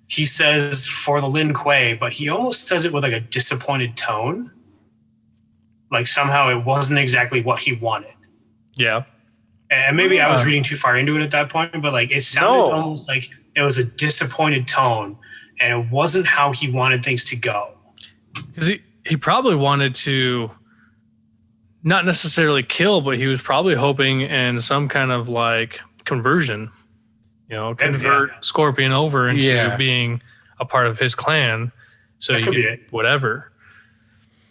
he says for the Lin Kuei, but he almost says it with a disappointed tone. Somehow it wasn't exactly what he wanted. Yeah. And maybe I was reading too far into it at that point, but it sounded almost like it was a disappointed tone and it wasn't how he wanted things to go. Because he probably wanted to not necessarily kill, but he was probably hoping in some kind of conversion. Convert Scorpion over into being a part of his clan. So you get whatever.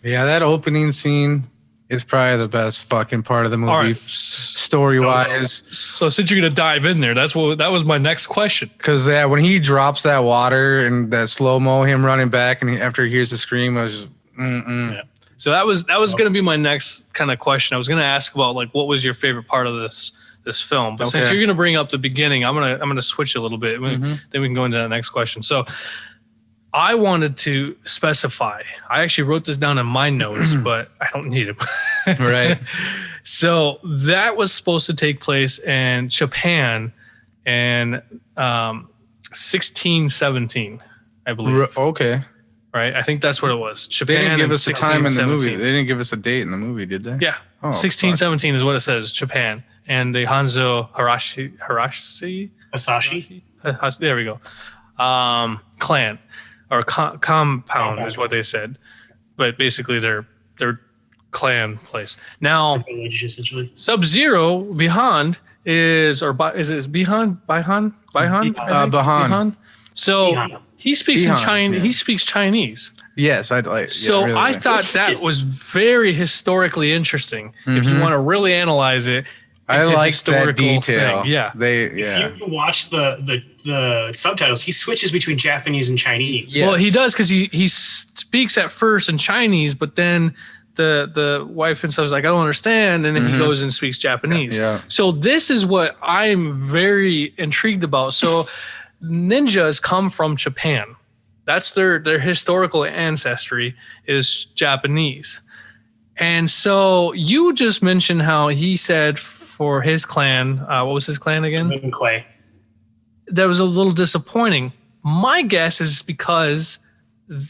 Yeah, that opening scene is probably the best fucking part of the movie, right. Story-wise. So since you're going to dive in there, that was my next question. Because when he drops that water and that slow-mo, him running back, and after he hears the scream, I was just, Yeah. So that was going to be my next kind of question. I was going to ask about what was your favorite part of this film, but since you're going to bring up the beginning, I'm going to switch a little bit. Then we can go into the next question. So I wanted to specify. I actually wrote this down in my notes, but I don't need it. Right. So that was supposed to take place in Japan in 1617, I believe. Okay. Right? I think that's what it was. Japan. They didn't give in us a time in the movie. 1617. They didn't give us a date in the movie, did they? Yeah. Oh, 1617 is what it says, Japan. And the Hanzo Harashi? Asashi. There we go. Clan or compound is what they said. But basically their clan place. Now, Village, essentially. Sub-Zero behind is it Bihan? Bahan. So Bihan. he speaks in Bihan, Chinese. yeah. He speaks Chinese. Yes, I'd like. So really I like. thought that was very historically interesting. If you want to really analyze it, I it's a like that historical detail. thing. Yeah. If you watch the subtitles, he switches between Japanese and Chinese. Yeah. Well, he Yes. does because he speaks at first in Chinese, but then the wife and stuff is like, I don't understand, and then he goes and speaks Japanese. Yeah. So this is what I'm very intrigued about. So ninjas come from Japan. That's their historical ancestry is Japanese. And so you just mentioned how he said for his clan, what was his clan again? Lin Kuei. That was a little disappointing. My guess is because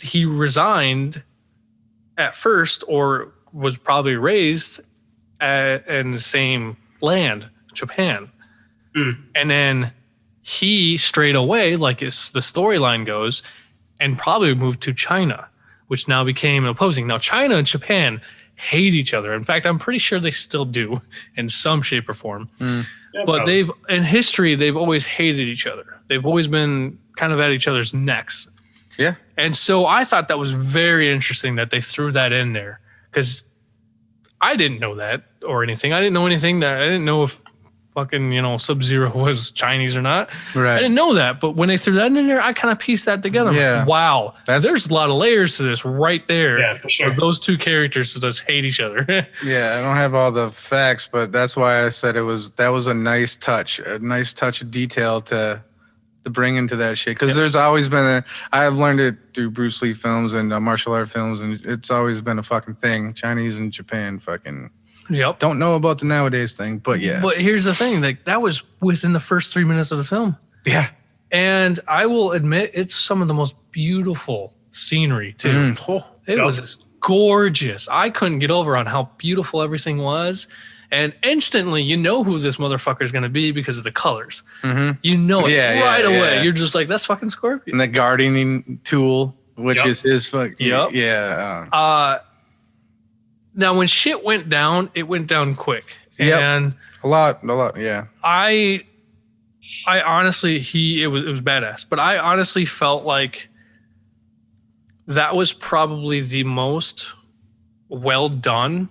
he resigned at first or was probably raised in the same land, Japan. And then he strayed away, like the storyline goes, and probably moved to China, which now became opposing. Now, China and Japan hate each other. In fact, I'm pretty sure they still do in some shape or form. Yeah, But probably. in history, they've always hated each other. They've always been kind of at each other's necks. Yeah. And so I thought that was very interesting that they threw that in there because I didn't know that or anything. I didn't know anything I didn't know if fucking, Sub-Zero was Chinese or not. Right. I didn't know that. But when they threw that in there, I kind of pieced that together. I'm Yeah. like, wow. That's- There's a lot of layers to this right there. Yeah, for sure. Of those two characters that just hate each other. Yeah, I don't have all the facts, but that's why I said that was a nice touch of detail to bring into that shit. Because there's always been I've learned it through Bruce Lee films and martial art films, and it's always been a fucking thing. Chinese and Japan fucking Yep. don't know about the nowadays thing, but yeah, But here's the thing, like that was within the first 3 minutes of the film. yeah. And I will admit it's some of the most beautiful scenery too. It was just gorgeous. I couldn't get over on how beautiful everything was. And instantly you know who this motherfucker is going to be because of the colors. You know it Yeah, right yeah, away. yeah. You're just like, that's fucking Scorpion. And the gardening tool, which Yep. is his fuck. Yep. Yeah. Now when shit went down, it went down quick. Yep. And A lot. Yeah. I honestly, it was badass, but I honestly felt like that was probably the most well done,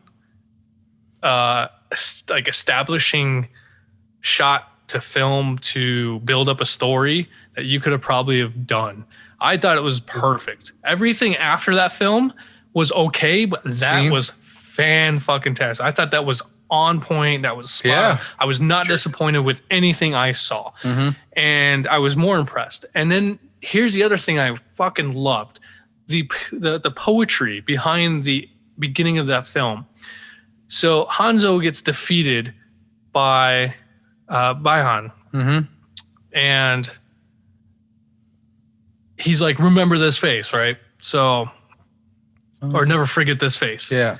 like establishing shot to film to build up a story that you could have probably have done. I thought it was perfect. Everything after that film was okay, but that See? was fan-fucking-tastic. I thought that was on point. That was spot on. Yeah. I was not disappointed with anything I saw. And I was more impressed. And then here's the other thing I fucking loved. The poetry behind the beginning of that film. So Hanzo gets defeated by Han. And he's like, remember this face, right? So, or never forget this face. Yeah.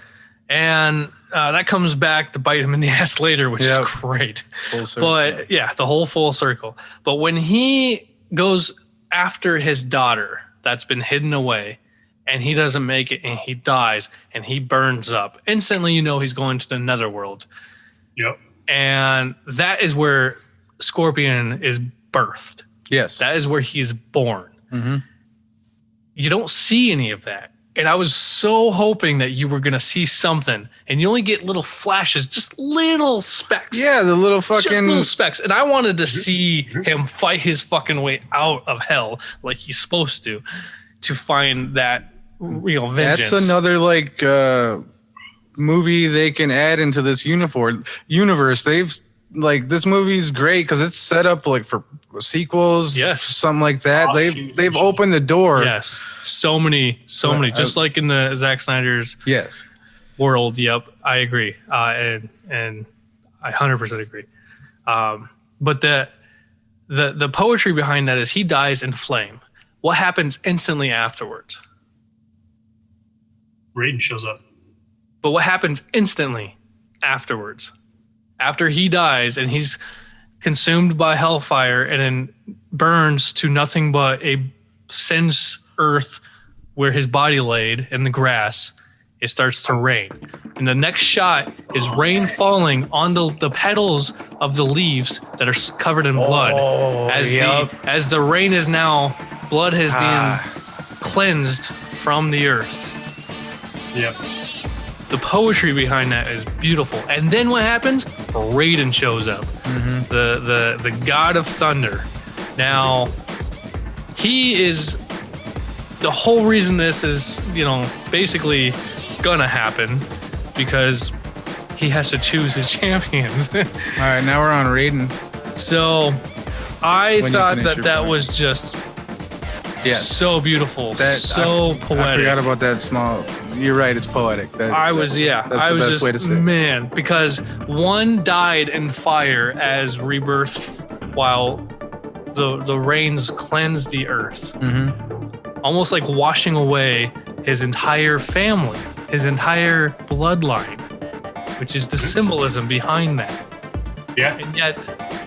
And that comes back to bite him in the ass later, which Yep. is great. Full circle. But yeah, the whole full circle. But when he goes after his daughter that's been hidden away and he doesn't make it and he dies and he burns up, instantly you know he's going to the netherworld. Yep. And that is where Scorpion is birthed. Yes. That is where he's born. You don't see any of that. And I was so hoping that you were going to see something. And you only get little flashes, just little specks. Yeah, the little Just fucking little specks. And I wanted to see him fight his fucking way out of hell like he's supposed to find that vengeance. That's another movie they can add into this universe. This movie's great because it's set up for sequels, Yes. something like that. Offshoots They've and shit. opened the door. Yes. So many. Just like in the Zack Snyder's Yes. world. Yep, I agree, and I 100% agree. But the poetry behind that is he dies in flame. What happens instantly afterwards? Raiden shows up. But what happens instantly afterwards? After he dies and he's consumed by hellfire and then burns to nothing but a sends earth where his body laid in the grass, it starts to rain. And the next shot is rain falling on the petals of the leaves that are covered in blood. As the rain is now, blood has been cleansed from the earth. Yep. The poetry behind that is beautiful. And then what happens? Raiden shows up. The god of thunder. Now, he is the whole reason this is, basically gonna happen because he has to choose his champions. All right, now we're on Raiden. So I thought that was just so beautiful, so poetic. I forgot about that small. You're right, it's poetic. That's the best way to say it. Man, because one died in fire as rebirth while the rains cleansed the earth. Almost like washing away his entire family, his entire bloodline, which is the symbolism behind that. Yeah. And yet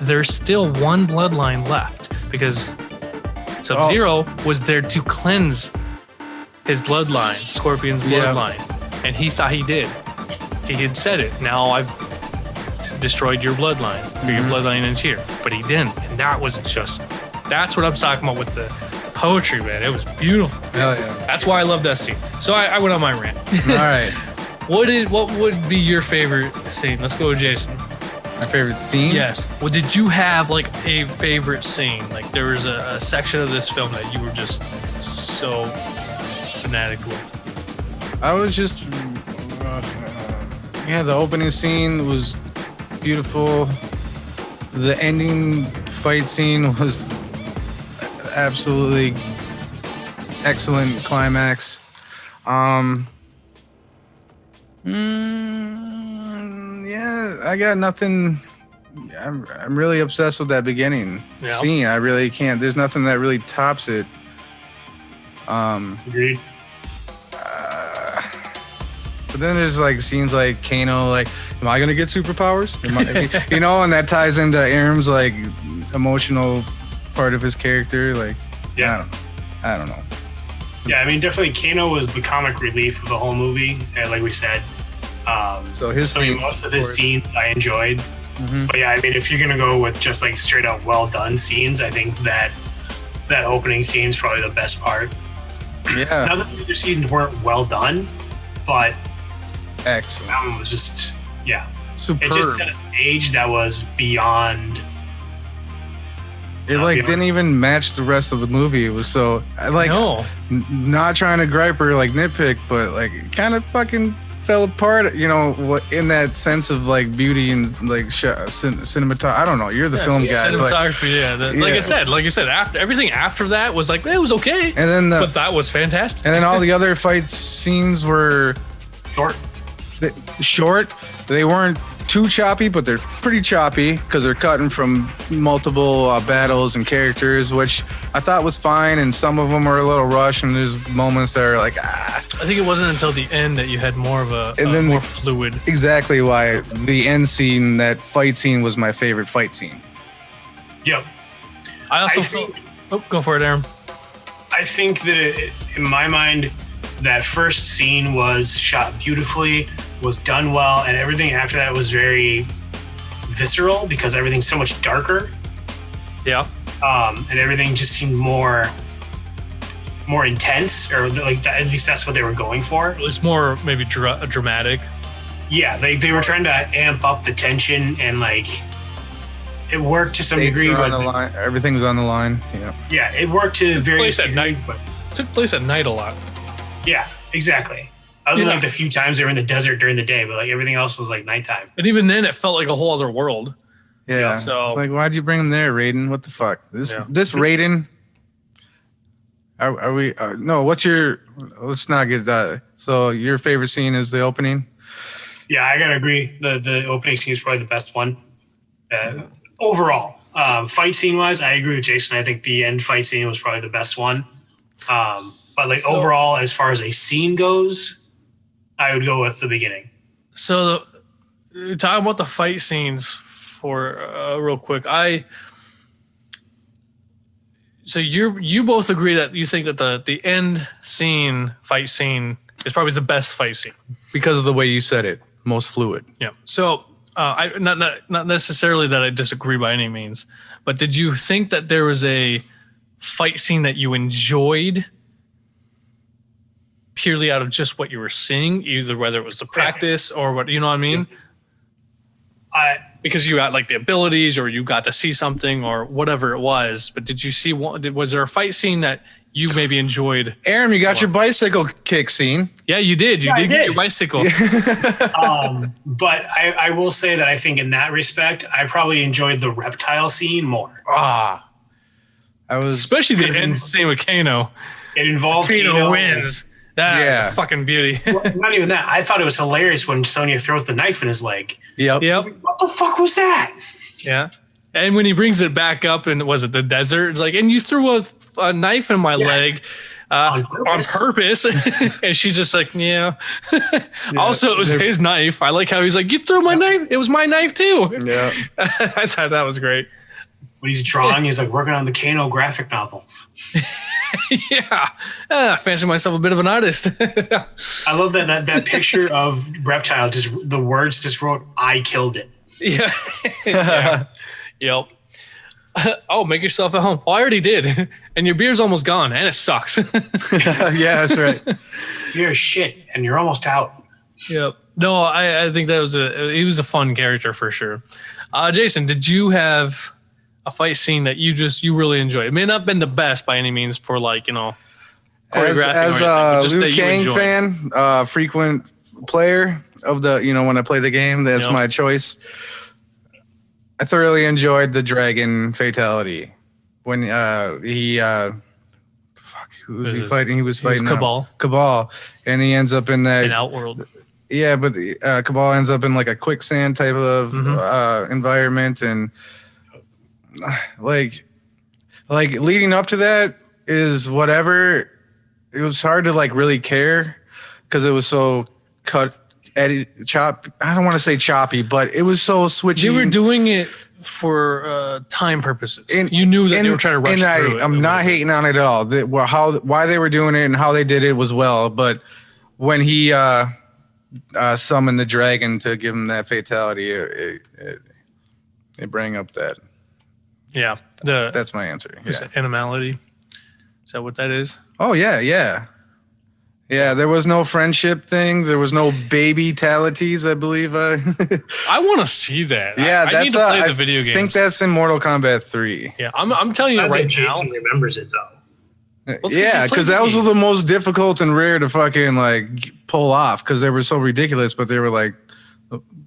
there's still one bloodline left because Sub-Zero was there to cleanse his bloodline, Scorpion's bloodline. And he thought he did. He had said it. Now I've destroyed your bloodline. Your bloodline ends here. But he didn't. And that's what I'm talking about with the poetry, man. It was beautiful. Hell yeah. That's why I love that scene. So I went on my rant. All right. What would be your favorite scene? Let's go with Jason. My favorite scene? Yes. Well, did you have like a favorite scene? Like there was a section of this film that you were just so fanatic with? I was just, the opening scene was beautiful. The ending fight scene was absolutely excellent climax. I got nothing. I'm really obsessed with that beginning scene. I really can't. There's nothing that really tops it. Agreed. But then there's like scenes like Kano, like, am I gonna get superpowers? And that ties into Aram's like emotional part of his character. Like, I don't know. Yeah, I mean, definitely Kano was the comic relief of the whole movie, and like we said. Most of his scenes I enjoyed. But yeah, I mean, if you're gonna go with just like straight up well done scenes, I think that opening scene is probably the best part. Yeah. Not that the other scenes weren't well done, but excellent. That one was just superb. It just set a stage that was beyond. It didn't even match the rest of the movie. It was so not trying to gripe or like nitpick, but like it kind of fucking fell apart, in that sense of like beauty and like cinematography. I don't know. You're the film guy. Cinematography, like I said, after everything after that was like it was okay, and then but that was fantastic. And then all the other fight scenes were short. They weren't too choppy, but they're pretty choppy because they're cutting from multiple battles and characters, which I thought was fine. And some of them are a little rushed, and there's moments that are like, I think it wasn't until the end that you had more of more fluid. Exactly why the end scene, that fight scene, was my favorite fight scene. Yep. I also think. Go for it, Aram. I think that in my mind, that first scene was shot beautifully, was done well, and everything after that was very visceral because everything's so much darker. Yeah. And everything just seemed more intense, or like that, at least that's what they were going for. It was more maybe dramatic. Yeah, they were trying to amp up the tension, and like it worked to some degree. But everything was on the line. Yeah. Yeah, it worked to various degrees, but it took place at night a lot. Yeah, exactly. Other than like the few times they were in the desert during the day, but like everything else was like nighttime. And even then, it felt like a whole other world. Yeah. So it's like, why'd you bring him there, Raiden? What the fuck? This Raiden. Are we? No. What's your? Let's not get that. So your favorite scene is the opening. Yeah, I gotta agree. The opening scene is probably the best one. Overall, fight scene wise, I agree with Jason. I think the end fight scene was probably the best one. But like overall, as far as a scene goes, I would go with the beginning. So talking about the fight scenes for real quick, so you both agree that you think that the end fight scene is probably the best fight scene Because of the way you said it, most fluid. Yeah. So I not necessarily that I disagree by any means, but did you think that there was a fight scene that you enjoyed purely out of just what you were seeing, either whether it was the practice or what, you know what I mean? Because you got like the abilities or you got to see something or whatever it was, but did you see was there a fight scene that you maybe enjoyed? Aram, you got your bicycle kick scene. Yeah, you did. You did get your bicycle. But I will say that I think in that respect, I probably enjoyed the reptile scene more. Especially the end scene with Kano. It involved Kano wins. Fucking beauty. Well, not even that. I thought it was hilarious when Sonya throws the knife in his leg. Yep. Like, what the fuck was that? Yeah. And when he brings it back up and was it the desert? It's like, and you threw a knife in my leg on purpose. And she's just like, yeah. Also, it was his knife. I like how he's like, you threw my knife. It was my knife too. Yeah. I thought that was great. When he's drawing, he's like working on the Kano graphic novel. Yeah. I fancy myself a bit of an artist. I love that picture of Reptile. Just the words just wrote, "I killed it." Yeah. Yeah. Yep. Oh, make yourself at home. Oh, I already did. And your beer's almost gone, and it sucks. Yeah, that's right. You're shit, and you're almost out. Yep. No, I think that he was a fun character for sure. Jason, did you have a fight scene that you really enjoyed? It may not have been the best by any means for choreographing. As a Liu Kang fan, frequent player of the, when I play the game, that's my choice. I thoroughly enjoyed the dragon fatality when who was he fighting? He was fighting Cabal, and he ends up in that Outworld. Yeah, but Cabal ends up in like a quicksand type of environment, and like leading up to that is whatever. It was hard to like really care because it was so chop. I don't want to say choppy, but it was so switchy. They were doing it for time purposes. And you knew that they were trying to rush through it. I'm not hating on it at all. Why they were doing it and how they did it was well. But when he summoned the dragon to give him that fatality, it bring up that. Yeah, that's my answer. Yeah. Animality. Is that what that is? Oh yeah. There was no friendship thing. There was no baby-talities, I believe. I want to see that. Yeah, I need to play the video game. I think that's in Mortal Kombat 3. Yeah, I'm telling you right now. Jason remembers it though. Yeah, because that was the most difficult and rare to fucking like pull off because they were so ridiculous, but they were like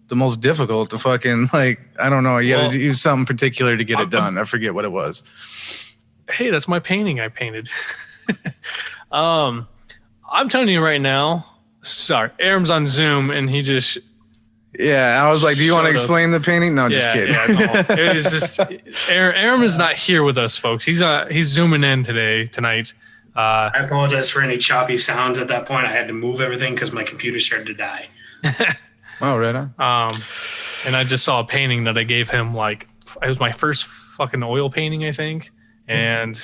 the most difficult to fucking like. I don't know. You had to use something particular to get it done. I forget what it was. Hey, that's my painting I painted. I'm telling you right now. Sorry, Aram's on Zoom and he just. Yeah, I was like, "Do you want to explain the painting?" No, just kidding. Yeah, no. It was just Aram is not here with us, folks. He's zooming in tonight. I apologize for any choppy sounds at that point. I had to move everything because my computer started to die. Oh, right on. And I just saw a painting that I gave him. Like, it was my first fucking oil painting, I think, and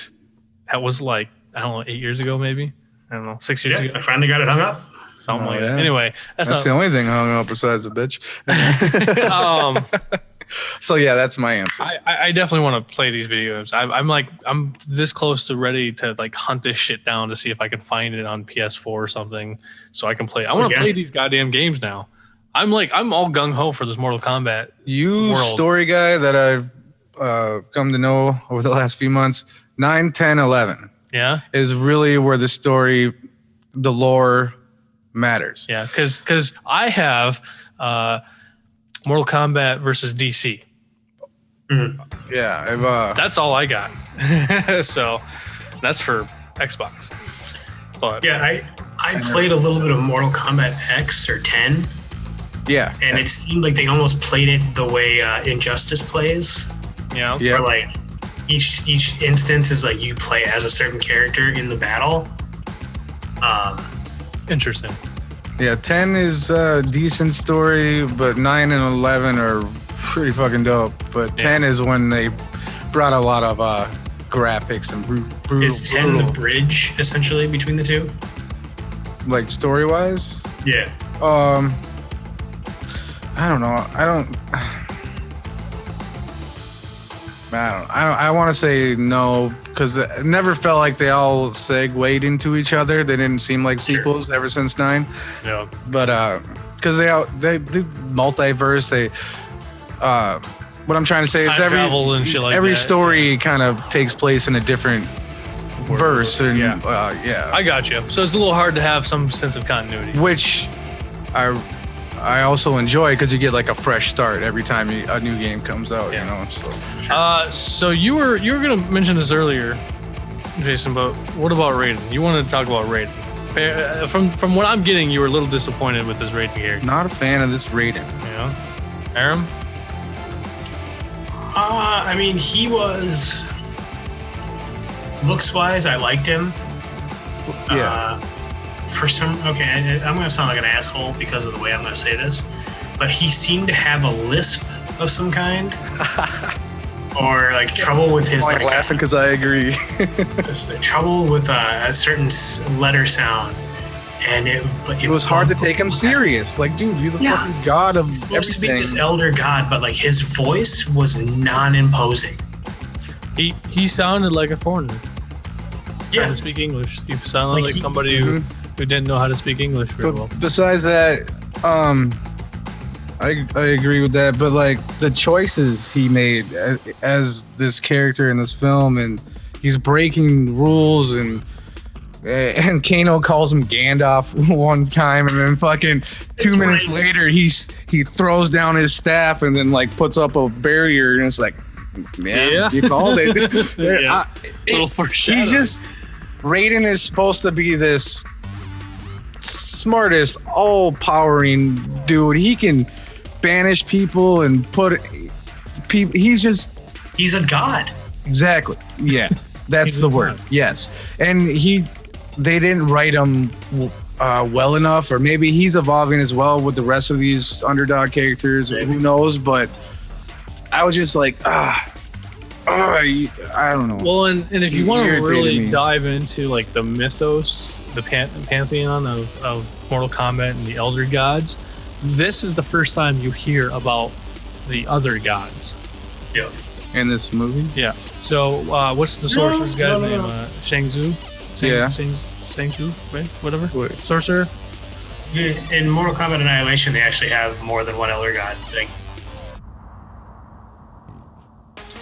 that was like, I don't know, 8 years ago, maybe. I don't know, 6 years ago. I finally got it hung up. Something like that. Anyway, that's the only thing hung up besides the bitch. So yeah, that's my answer. I definitely want to play these video games. I'm this close to ready to like hunt this shit down to see if I can find it on PS4 or something so I can play. I want to play these goddamn games now. I'm all gung ho for this Mortal Kombat. Story guy that I've come to know over the last few months, 9, 10, 11. Yeah, is really where the story, the lore matters. Yeah, because I have Mortal Kombat versus DC. Mm-hmm. Yeah, that's all I got. So that's for Xbox. But yeah, I played a little bit of Mortal Kombat X or 10. Yeah. And it seemed like they almost played it the way Injustice plays. Yeah. Yeah. Where like each instance is like you play as a certain character in the battle. Interesting. Yeah, 10 is a decent story, but 9 and 11 are pretty fucking dope. But 10 is when they brought a lot of graphics and brutal. Is 10 the bridge essentially between the two? Like story wise? Yeah. I don't know. I want to say no, because it never felt like they all segued into each other. They didn't seem like sequels ever since 9. Yeah. But because they did multiverse, what I'm trying to say is travel and shit like every that. story kind of takes place in a different verse, and Yeah. I got you. So it's a little hard to have some sense of continuity. which I also enjoy because you get like a fresh start every time a new game comes out. Yeah. You know, so. So you were gonna mention this earlier, Jason, but what about Raiden? You wanted to talk about Raiden. From what I'm getting, you were a little disappointed with this Raiden character. Not a fan of this Raiden. Yeah. Aram? I mean, he was looks wise. I liked him. Yeah. I'm gonna sound like an asshole because of the way I'm gonna say this, but he seemed to have a lisp of some kind, or like trouble with his I'm laughing because I agree. trouble with a certain letter sound, and it was hard to take him serious. Like, dude, you're the fucking god of supposed to be everything. this elder god, but like his voice was non-imposing. He sounded like a foreigner. Yeah, Trying to speak English. He sounded like somebody who didn't know how to speak English very well. Besides that, I agree with that. But like the choices he made as this character in this film, and he's breaking rules, and Kano calls him Gandalf one time, and then fucking 2 minutes later he throws down his staff and then like puts up a barrier, and it's like, yeah. You called it. Little foreshadowing. Raiden is supposed to be this smartest, all-powering dude. He can banish people and put people. He's a god. Exactly. Yeah, that's the word. Yes, and they didn't write him well enough, or maybe he's evolving as well with the rest of these underdog characters. Who knows? But I was just like, I don't know. Well, and if you want to really dive into like the mythos, the pantheon of Mortal Kombat and the Elder Gods, this is the first time you hear about the other gods. Yeah. In this movie? Yeah. So what's the sorcerer's guy's name? Shang Tzu? Shang Tzu, right? Whatever. What? Sorcerer? In Mortal Kombat Annihilation, they actually have more than one elder god. Like,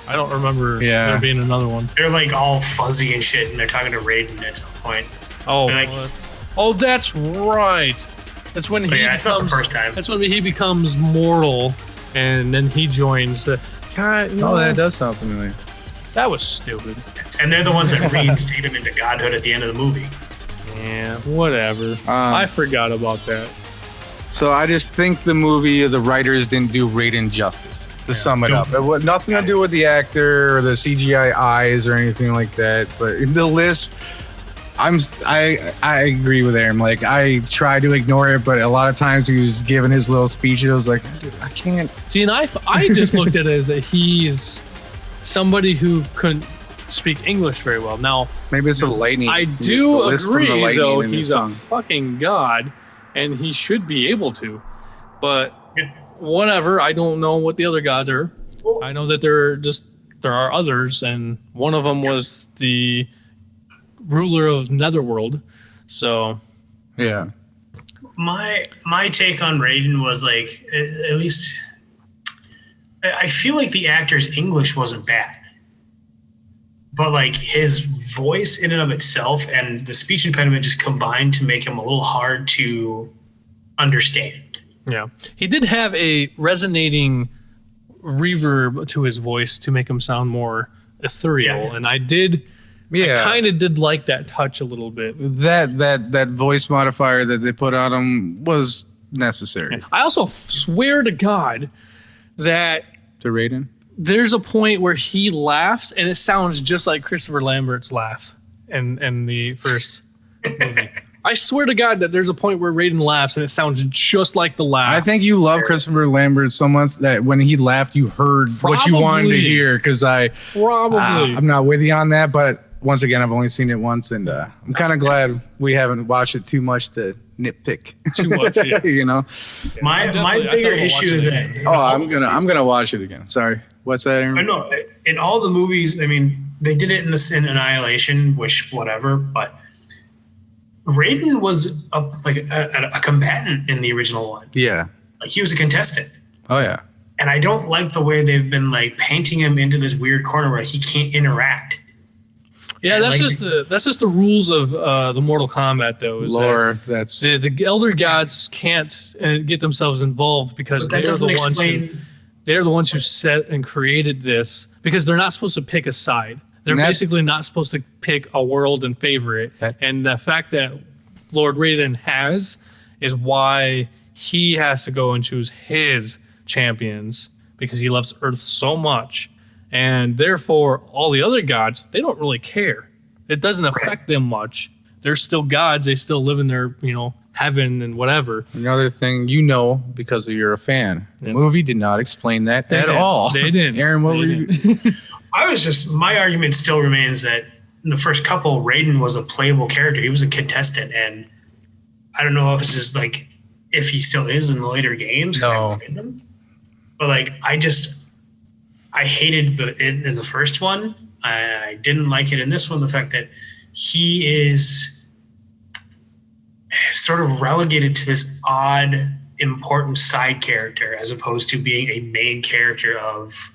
I don't remember there being another one. they're like all fuzzy and shit, and they're talking to Raiden at some point. Oh, that's right. That's when it's not the first time. That's when he becomes mortal, and then he joins the. That does sound familiar. That was stupid. And they're the ones that reinstate him into godhood at the end of the movie. Yeah, whatever. I forgot about that. So I just think the writers didn't do Raiden justice. To sum it up, it had nothing to do with the actor or the CGI eyes or anything like that. But in the lisp, I agree with Aram. Like, I tried to ignore it, but a lot of times he was giving his little speech, and I was like, dude, I can't. See, and I just looked at it as that he's somebody who couldn't speak English very well. Now, maybe it's the lightning. I do agree, though, he's a fucking god, and he should be able to. But whatever, I don't know what the other gods are. I know that there are others, and one of them was the ruler of Netherworld. So yeah, my take on Raiden was like, at least I feel like the actor's English wasn't bad, but like his voice in and of itself and the speech impediment just combined to make him a little hard to understand. Yeah, he did have a resonating reverb to his voice to make him sound more ethereal, and I kind of did like that touch a little bit. That voice modifier that they put on him was necessary. I also swear to God that To Raiden? there's a point where he laughs and it sounds just like Christopher Lambert's laugh in the first movie. I swear to God that there's a point where Raiden laughs and it sounds just like the laugh. I think you love Christopher Lambert so much that when he laughed, you heard what you wanted to hear. Because I'm not with you on that, but once again, I've only seen it once, and I'm kind of glad we haven't watched it too much to nitpick. Too much, yeah. You know. Yeah, my bigger issue is that I'm gonna watch it again. Sorry, what's that, Aaron? I know in all the movies. I mean, they did it in Annihilation, which whatever, but Raiden was a combatant in the original one. Yeah. Like he was a contestant. Oh yeah. And I don't like the way they've been like painting him into this weird corner where he can't interact. Yeah, that's just the rules of the Mortal Kombat, though. Lore, that's the elder gods can't get themselves involved because they're the ones who set and created this, because they're not supposed to pick a side. They're basically not supposed to pick a world and favor it. And the fact that Lord Raiden has is why he has to go and choose his champions, because he loves Earth so much. And therefore, all the other gods, they don't really care. It doesn't affect them much. They're still gods. They still live in their, heaven and whatever. Another thing, because you're a fan, the movie did not explain that at all. They didn't. Aaron, what were you? My argument still remains that in the first couple, Raiden was a playable character. He was a contestant. And I don't know if it's just like, if he still is in the later games. No. I haven't played them. But like, I hated it in the first one. I didn't like it in this one. The fact that he is sort of relegated to this odd, important side character as opposed to being a main character of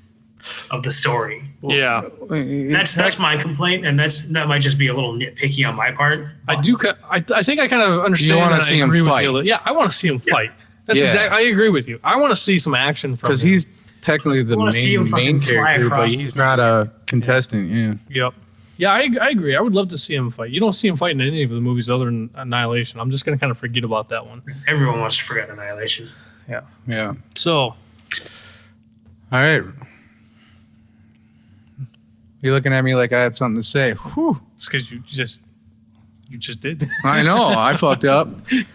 the story. Yeah, that's my complaint, and that might just be a little nitpicky on my part. I think I kind of understand. You want to see him fight? Yeah, I want to see him fight. That's exactly. I agree with you. I want to see some action from him. Because he's technically the main character, but he's not a contestant. Yeah. Yep. Yeah, I agree. I would love to see him fight. You don't see him fight in any of the movies other than Annihilation. I'm just going to kind of forget about that one. Everyone wants to forget Annihilation. Yeah. Yeah. So. All right. You're looking at me like I had something to say. Whew. It's because you just did. I know. I fucked up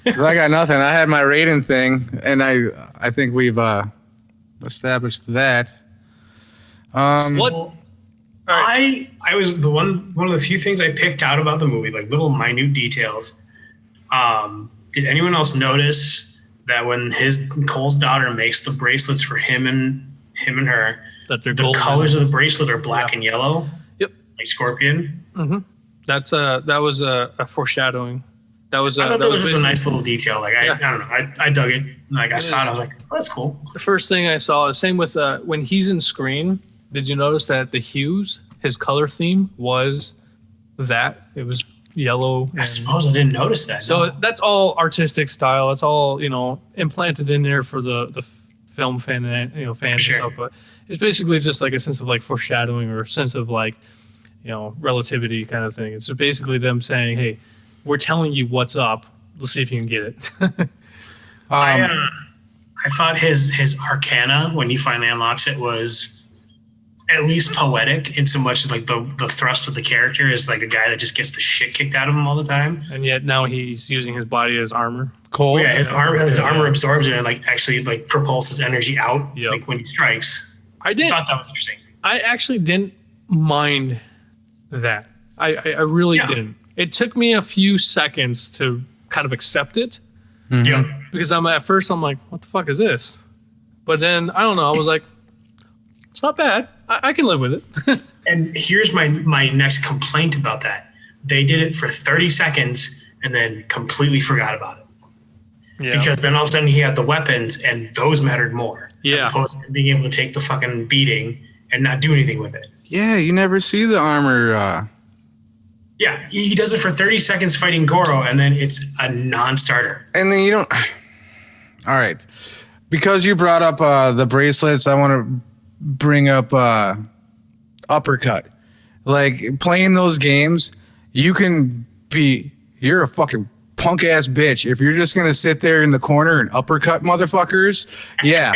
because I got nothing. I had my rating thing, and I think we've established that. What? I was one of the few things I picked out about the movie, like little minute details. Did anyone else notice that when Cole's daughter makes the bracelets for him and her, that the colors of the bracelet are black and yellow? Yep. Like Scorpion. Mm-hmm. That was a foreshadowing. I thought that was just a nice little detail. Like I don't know. I dug it. Like I saw it. I was like, oh, that's cool. The first thing I saw, the same with when he's in screen. Did you notice that the hues, his color theme was that it was yellow? I suppose I didn't notice that. So that's all artistic style. It's all implanted in there for the film fans and stuff. But it's basically just like a sense of like foreshadowing or a sense of like relativity kind of thing. It's basically them saying, hey, we're telling you what's up. Let's see if you can get it. I thought his arcana, when he finally unlocks it, was at least poetic in so much as like the thrust of the character is like a guy that just gets the shit kicked out of him all the time. And yet now he's using his body as armor. Cole? Yeah, his armor absorbs it and like actually like propulses energy out like when he strikes. I thought that was interesting. I actually didn't mind that. I really didn't. It took me a few seconds to kind of accept it. Mm-hmm. Yeah. Because at first I'm like, what the fuck is this? But then I don't know. I was like, it's not bad. I can live with it. And here's my next complaint about that. They did it for 30 seconds and then completely forgot about it. Yeah. Because then all of a sudden he had the weapons and those mattered more. Yeah. As opposed to being able to take the fucking beating and not do anything with it. Yeah, you never see the armor. Yeah, he does it for 30 seconds fighting Goro and then it's a non-starter. And then you don't... All right. Because you brought up the bracelets, I want to bring up Uppercut. Like playing those games, you're a fucking punk ass bitch. If you're just gonna sit there in the corner and uppercut motherfuckers, yeah.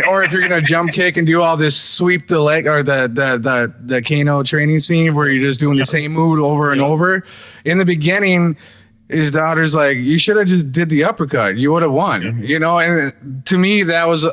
Or if you're gonna jump kick and do all this sweep the leg or the Kano training scene where you're just doing the same move over and over. In the beginning, his daughter's like, you should have just did the uppercut. You would have won. You know, and to me it was a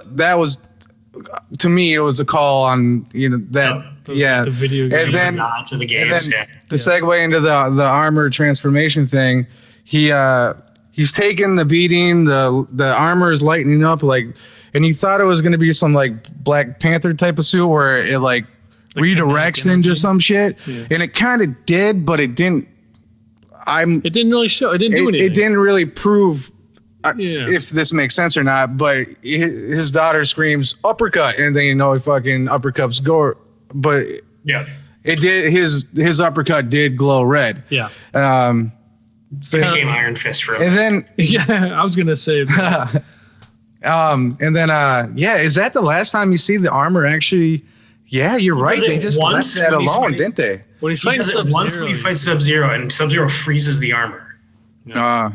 call on the video game. And then not to the games. The segue into the armor transformation thing, he's taking the beating, the armor is lightening up and you thought it was going to be some like Black Panther type of suit where it like redirects into some shit, and it kind of did, but it didn't. It didn't really show. It didn't do anything. It didn't really prove if this makes sense or not. But his daughter screams uppercut, and then he fucking uppercuts go. But it did. His uppercut did glow red. Yeah. It became Iron Fist for him. And then I was gonna say. And then is that the last time you see the armor actually? Yeah, you're right. They just left that alone, didn't they? When he does it once when he fights Sub-Zero, and Sub-Zero freezes the armor. But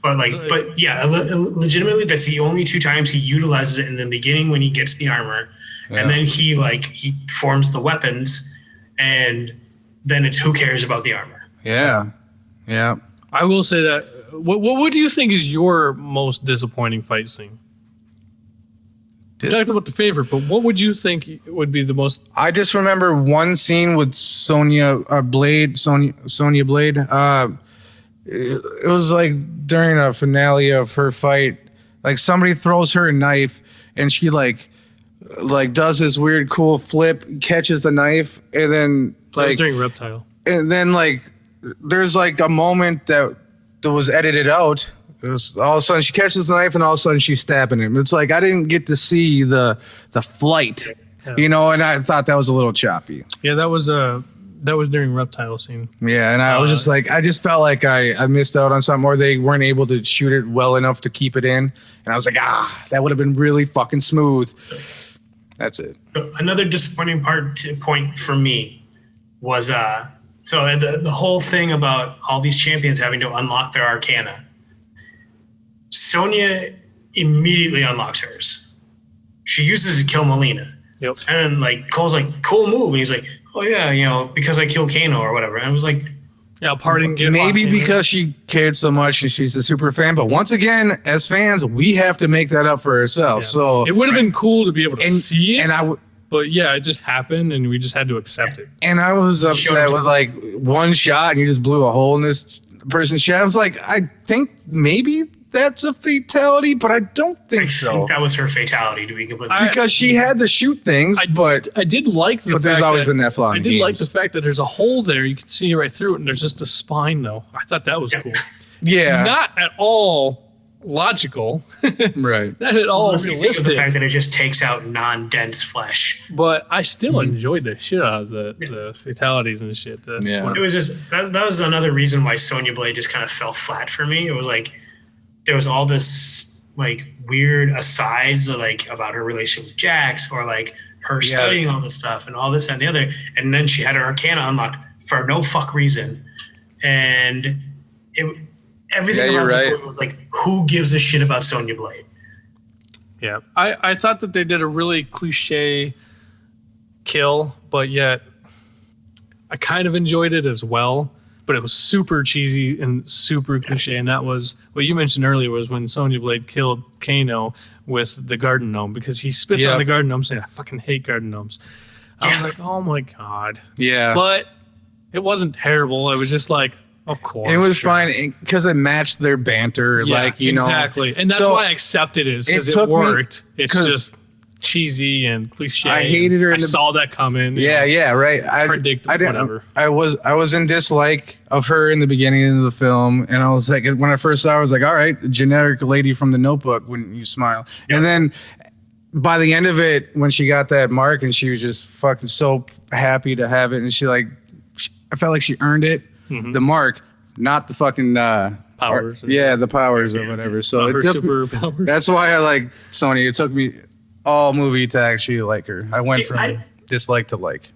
legitimately, that's the only two times he utilizes it in the beginning when he gets the armor, and then he forms the weapons, and then it's who cares about the armor. Yeah. I will say that. What do you think is your most disappointing fight scene? We talked about the favorite, but what would you think would be the most? I just remember one scene with Sonya Blade. It was like during a finale of her fight, like somebody throws her a knife, and she like does this weird cool flip, catches the knife, and then that was during Reptile. And then there's like a moment that was edited out. It was all of a sudden she catches the knife and all of a sudden she's stabbing him. It's like I didn't get to see the flight, and I thought that was a little choppy. Yeah, that was during Reptile scene. Yeah, and I was just like, I just felt like I missed out on something, or they weren't able to shoot it well enough to keep it in. And I was like, that would have been really fucking smooth. That's it. Another disappointing point for me was so the whole thing about all these champions having to unlock their arcana. Sonya immediately unlocks hers. She uses it to kill Melina. Yep. And then Cole's like, cool move. And he's like, oh yeah, because I killed Kano or whatever. And I was like, parting gift. Maybe because she cared so much and she's a super fan. But once again, as fans, we have to make that up for ourselves. Yeah. So it would have been cool to be able to see it. And but it just happened and we just had to accept it. And I was upset with one shot and you just blew a hole in this person's chest. I was like, I think maybe that's a fatality, but I don't think so. I think that was her fatality, to be completely because she had to shoot things, but I did like the fact there's always been that flaw. I did like the fact that there's a hole there. You can see right through it, and there's just a spine, though. I thought that was cool. Yeah. Not at all logical. Right. Not at all realistic. Think of the fact that it just takes out non-dense flesh. But I still enjoyed the shit out of the fatalities and shit. It was just, that was another reason why Sonya Blade just kind of fell flat for me. It was there was all this weird asides about her relationship with Jax or her studying all this stuff and all this and the other. And then she had her arcana unlocked for no fuck reason. And everything about this movie was who gives a shit about Sonya Blade? Yeah. I thought that they did a really cliche kill, but yet I kind of enjoyed it as well. But it was super cheesy and super cliche. And that was what you mentioned earlier was when Sonya Blade killed Kano with the garden gnome because he spits on the garden gnome saying, I fucking hate garden gnomes. I was like, oh my God. Yeah. But it wasn't terrible. It was just of course. It was fine because it matched their banter. Exactly. And that's why I accepted it because it worked. It's just cheesy and cliche. I hated her. I saw that coming. Yeah, right. Predictable, whatever. I was in dislike of her in the beginning of the film, and I was like, when I first saw her, I was like, all right, the generic lady from The Notebook, wouldn't you smile? Yep. And then by the end of it, when she got that mark, and she was just fucking so happy to have it, and I felt like she earned it, the mark, not the fucking powers. The powers or whatever. So her super powers. That's why I like Sonya. It took me all movie to actually like her. I went from dislike to like.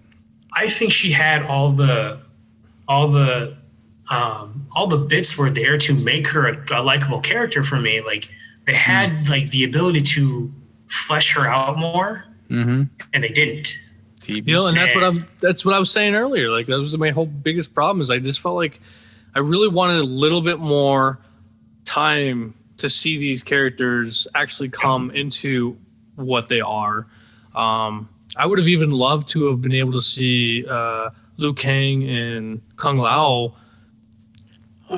I think she had all the all the bits were there to make her a likable character for me. Like they had like the ability to flesh her out more, and they didn't. And that's what I was saying earlier. Like that was my whole biggest problem is I just felt like I really wanted a little bit more time to see these characters actually come into what they are. I would have even loved to have been able to see Liu Kang and Kung Lao,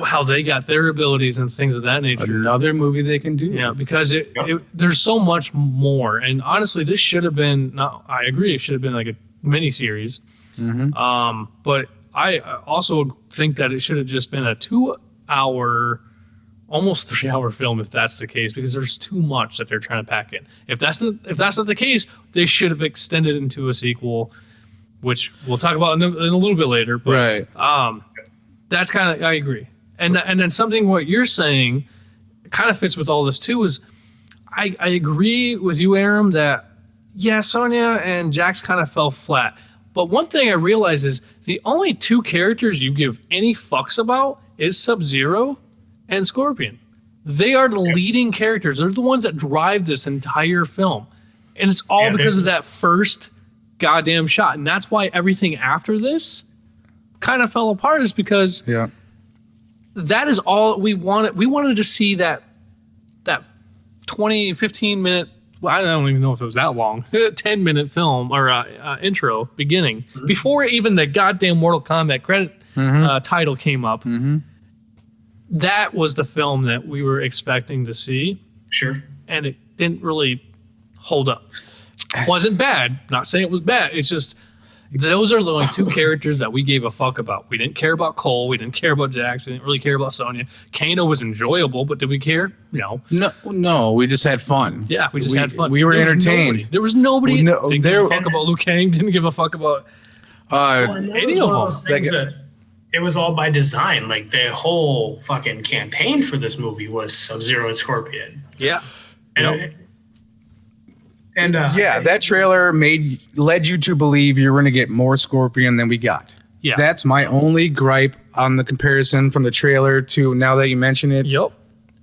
how they got their abilities and things of that nature. Another movie they can do. Yeah, because there's so much more. And honestly, this should have been, I agree, it should have been like a mini series. But I also think that it should have just been a 2-hour, almost 3-hour film if that's the case, because there's too much that they're trying to pack in. If that's not the case, they should have extended into a sequel, which we'll talk about in a little bit later. But, right. That's kind of, I agree. And then something what you're saying kind of fits with all this too is I agree with you, Aram, that yeah, Sonya and Jax kind of fell flat. But one thing I realize is the only two characters you give any fucks about is Sub-Zero and Scorpion. They are the leading characters. They're the ones that drive this entire film. And it's all because of that first goddamn shot. And that's why everything after this kind of fell apart, is because that is all we wanted. We wanted to see that 20, 15 minute, well, I don't even know if it was that long, 10-minute film or intro beginning before even the goddamn Mortal Kombat credit title came up. That was the film that we were expecting to see. Sure. And it didn't really hold up. It wasn't bad. Not saying it was bad. It's just those are the only two characters that we gave a fuck about. We didn't care about Cole. We didn't care about Jax. We didn't really care about Sonya. Kano was enjoyable, but did we care? No. No. We just had fun. Yeah, we just had fun. We were entertained. There was nobody. Didn't give a fuck about Liu Kang. Didn't give a fuck about any of them. It was all by design. Like the whole fucking campaign for this movie was Sub-Zero and Scorpion. Yeah. And that trailer led you to believe you're going to get more Scorpion than we got. Yeah. That's my only gripe on the comparison from the trailer to now that you mention it. Yep.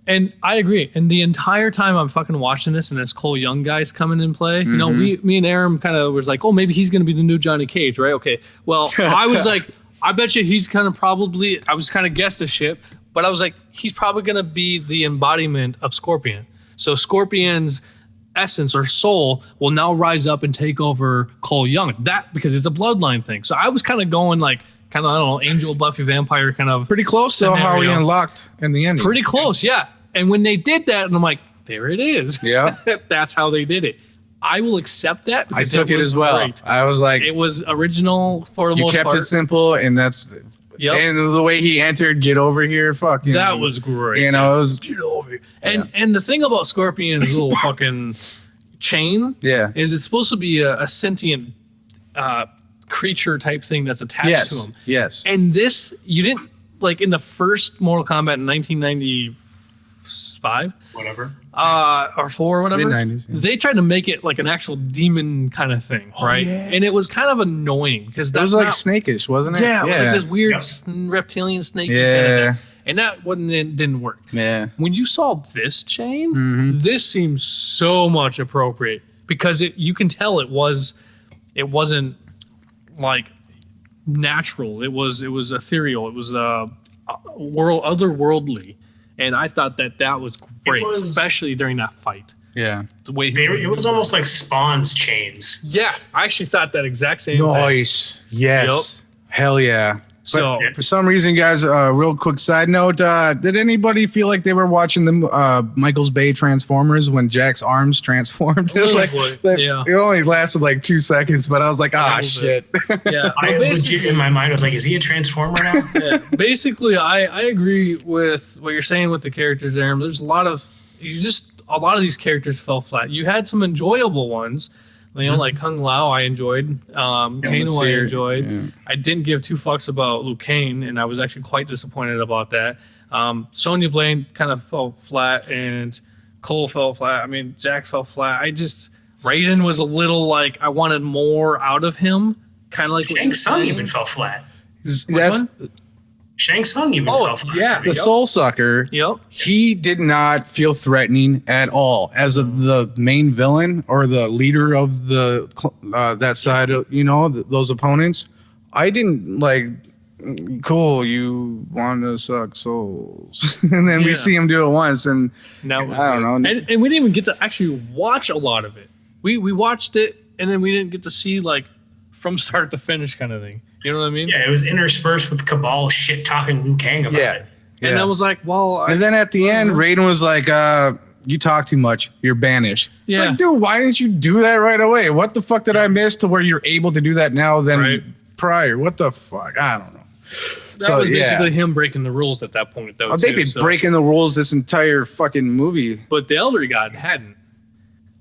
And I agree. And the entire time I'm fucking watching this and this Cole Young guy's coming in play, you know, me and Aram kind of was like, oh, maybe he's going to be the new Johnny Cage, right? Okay. Well, I was like, I bet you he's kind of probably, I was kind of guessed the shit, but I was like, he's probably going to be the embodiment of Scorpion. So Scorpion's essence or soul will now rise up and take over Cole Young. That because it's a bloodline thing. So I was kind of going like, kind of, I don't know, Angel, Buffy, Vampire kind of. Pretty close to how we unlocked in the ending. Pretty close, yeah. And when they did that, and I'm like, there it is. Yeah. That's how they did it. I will accept that. I took it as well. Great. I was like, it was original for the most part. You kept it simple, and that's. Yep. And the way he entered, get over here, fuck. That was great. You know, it was get over here. And the thing about Scorpion's little fucking chain, is it's supposed to be a sentient creature type thing that's attached to him. Yes. And this, you didn't like in the first Mortal Kombat in 1995, whatever, or 4, or whatever. Mid-90s. Yeah. They tried to make it like an actual demon kind of thing, right? Yeah. And it was kind of annoying because that was like snakish, wasn't it? Yeah, it was like this weird reptilian snake. Yeah. Kind of thing. And that didn't work. Yeah. When you saw this chain, this seems so much appropriate because you can tell it wasn't like natural. It was ethereal. It was otherworldly, and I thought that was great, especially during that fight. Yeah, the way it was almost like Spawn's chains. Yeah, I actually thought that exact same thing. Nice. Yes. Yep. Hell yeah. So for some reason, guys, real quick side note, did anybody feel like they were watching the Michael's Bay Transformers when Jack's arms transformed? It only lasted like 2 seconds, but I was like, shit. Yeah. I legit in my mind was like, is he a Transformer now? Yeah. Basically, I agree with what you're saying with the characters there. There's a lot of these characters fell flat. You had some enjoyable ones. You know, like Kung Lao, I enjoyed. Kano, I enjoyed. Yeah. I didn't give 2 fucks about Liu Kang, and I was actually quite disappointed about that. Sonya Blade kind of fell flat, and Cole fell flat. I mean, Jack fell flat. Raiden was a little like, I wanted more out of him. Kind of like Shang Tsung even fell flat. Shang Tsung even fell flat. Yeah. The Soul Sucker. Yep. He did not feel threatening at all as the main villain or the leader of the that side of those opponents. I didn't like. Cool, you want to suck souls, and then we see him do it once, and I don't know, and we didn't even get to actually watch a lot of it. We watched it, and then we didn't get to see like from start to finish kind of thing. You know what I mean? Yeah, it was interspersed with Cabal shit talking Liu Kang about it. And I was like, well, and then at the end, Raiden was like, "You talk too much. You're banished." It's like, dude, why didn't you do that right away? What the fuck did I miss to where you're able to do that now than prior? What the fuck? I don't know. That was basically him breaking the rules at that point, though. They've been breaking the rules this entire fucking movie. But the Elder God hadn't.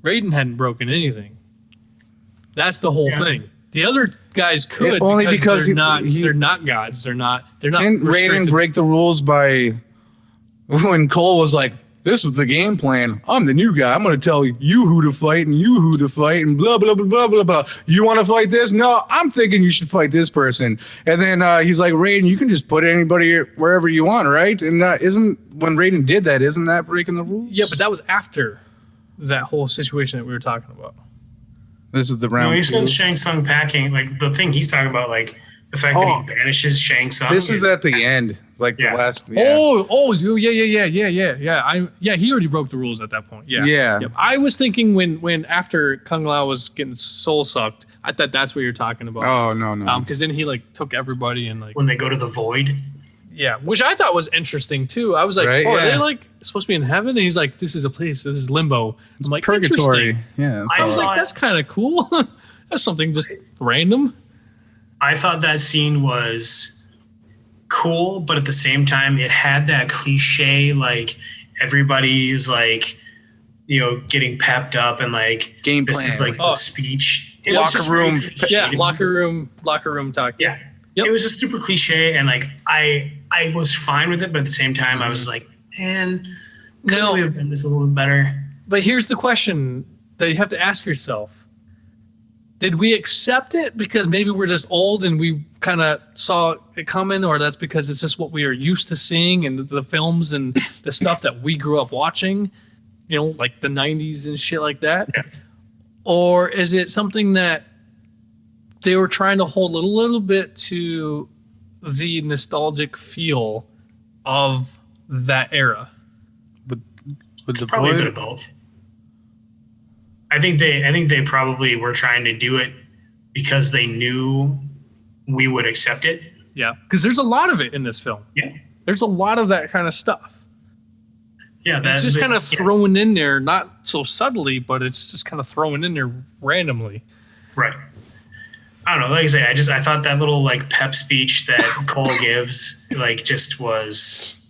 Raiden hadn't broken anything. That's the whole thing. The other guys could only because they're not gods. They're not. Didn't Raiden break the rules by when Cole was like, "This is the game plan. I'm the new guy. I'm going to tell you who to fight and you who to fight and blah, blah, blah, blah, blah, blah. You want to fight this? No, I'm thinking you should fight this person." And then he's like, "Raiden, you can just put anybody wherever you want, right?" And when Raiden did that, isn't that breaking the rules? Yeah, but that was after that whole situation that we were talking about. This is the round. No, he sends Shang Tsung packing. Like the thing he's talking about, like the fact that he banishes Shang Tsung. This is at the end, like the last. Yeah. Yeah. He already broke the rules at that point. Yeah. I was thinking when after Kung Lao was getting soul sucked, I thought that's what you're talking about. Oh no. Because then he like took everybody and like when they go to the void. Yeah, which I thought was interesting too. I was like, are they like supposed to be in heaven? And he's like, this is a place. This is limbo. I'm like, purgatory. Yeah. I was like, that's kind of cool. That's something just random. I thought that scene was cool, but at the same time, it had that cliche, like everybody is like, getting pepped up and like game this plan. Is like the speech. Locker room. Locker room talk. Yeah. Yep. It was just super cliche, and like I was fine with it, but at the same time, I was like, man, couldn't we have done this a little bit better? But here's the question that you have to ask yourself. Did we accept it because maybe we're just old and we kind of saw it coming, or that's because it's just what we are used to seeing in the films and the stuff that we grew up watching, like the 90s and shit like that? Yeah. Or is it something that they were trying to hold a little bit to the nostalgic feel of that era? It's probably a bit of both. I think they probably were trying to do it because they knew we would accept it. Yeah, because there's a lot of it in this film. Yeah, there's a lot of that kind of stuff. Yeah, it's just kind of thrown in there, not so subtly, but it's just kind of thrown in there randomly. Right. I don't know. Like I say, I thought that little like pep speech that Cole gives like just was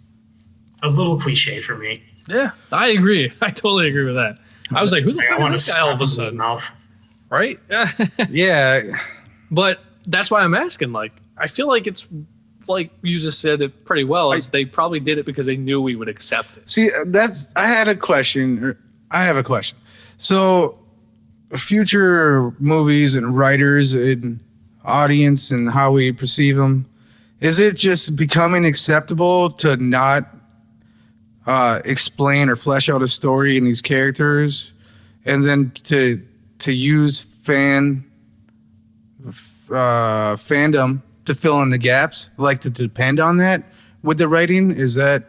a little cliche for me. Yeah, I agree. I totally agree with that. I was like, who the fuck is this guy all of a sudden? Mouth. Right? Yeah. But that's why I'm asking. Like, I feel like it's like you just said it pretty well. Is they probably did it because they knew we would accept it. See, I have a question. So future movies and writers and audience and how we perceive them, is it just becoming acceptable to not explain or flesh out a story in these characters, and then to use fandom to fill in the gaps, like to depend on that with the writing? Is that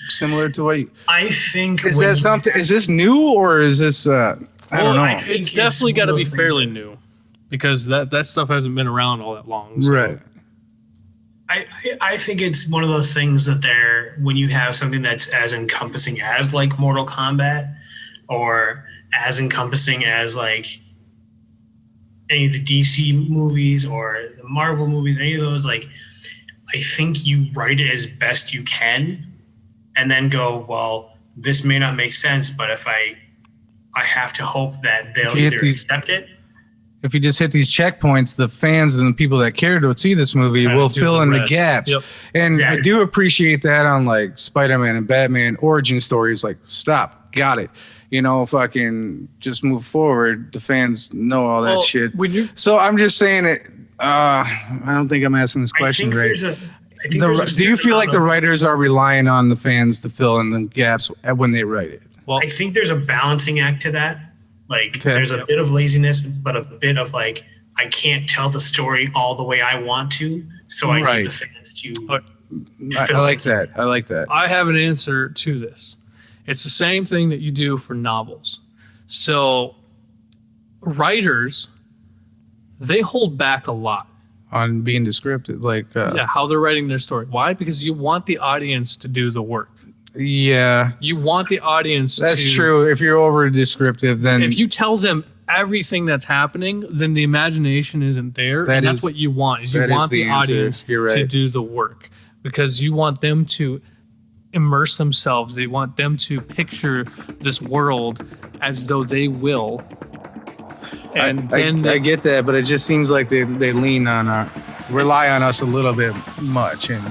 similar to what I think? Is that something? Is this new, or is this? I don't know. It's definitely got to be fairly new, because that stuff hasn't been around all that long. So. Right. I think it's one of those things that when you have something that's as encompassing as like Mortal Kombat, or as encompassing as like any of the DC movies or the Marvel movies, any of those, like I think you write it as best you can and then go, well, this may not make sense, but if I have to hope that they'll either accept it. If you just hit these checkpoints, the fans and the people that care to see this movie will fill in the gaps. Yep. And exactly. I do appreciate that on like Spider-Man and Batman origin stories. Like, stop, got it. Fucking just move forward. The fans know all that shit. So I'm just saying it. I don't think I'm asking this question right. I think there's Do you feel like the writers are relying on the fans to fill in the gaps when they write it? Well, I think there's a balancing act to that. Like, there's a bit of laziness, but a bit of like, I can't tell the story all the way I want to, so I need the fans to. I like that. I like that. I have an answer to this. It's the same thing that you do for novels. So, writers, they hold back a lot on being descriptive, like how they're writing their story. Why? Because you want the audience to do the work. Yeah, you want the audience. That's true. If you're over descriptive, then if you tell them everything that's happening, then the imagination isn't there, and that's what you want. Is you want the audience to do the work, because you want them to immerse themselves. They want them to picture this world as though they will. And I get that, but it just seems like they rely on us a little bit much, and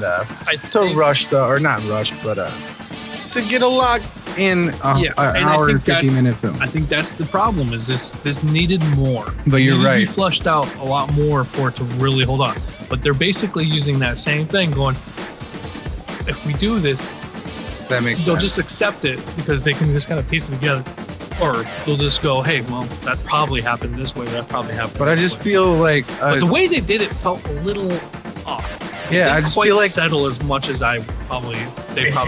to get a lot in an hour and 50-minute film. I think that's the problem. Is this needed more? But you're right. Be flushed out a lot more for it to really hold on. But they're basically using that same thing, going, if we do this, that makes they'll sense. just accept it because they can just kind of piece it together. Or they'll just go, hey, well, that probably happened this way. That probably happened. But I just feel like, but the way they did it felt a little off. Yeah, I just feel like settle as much as they probably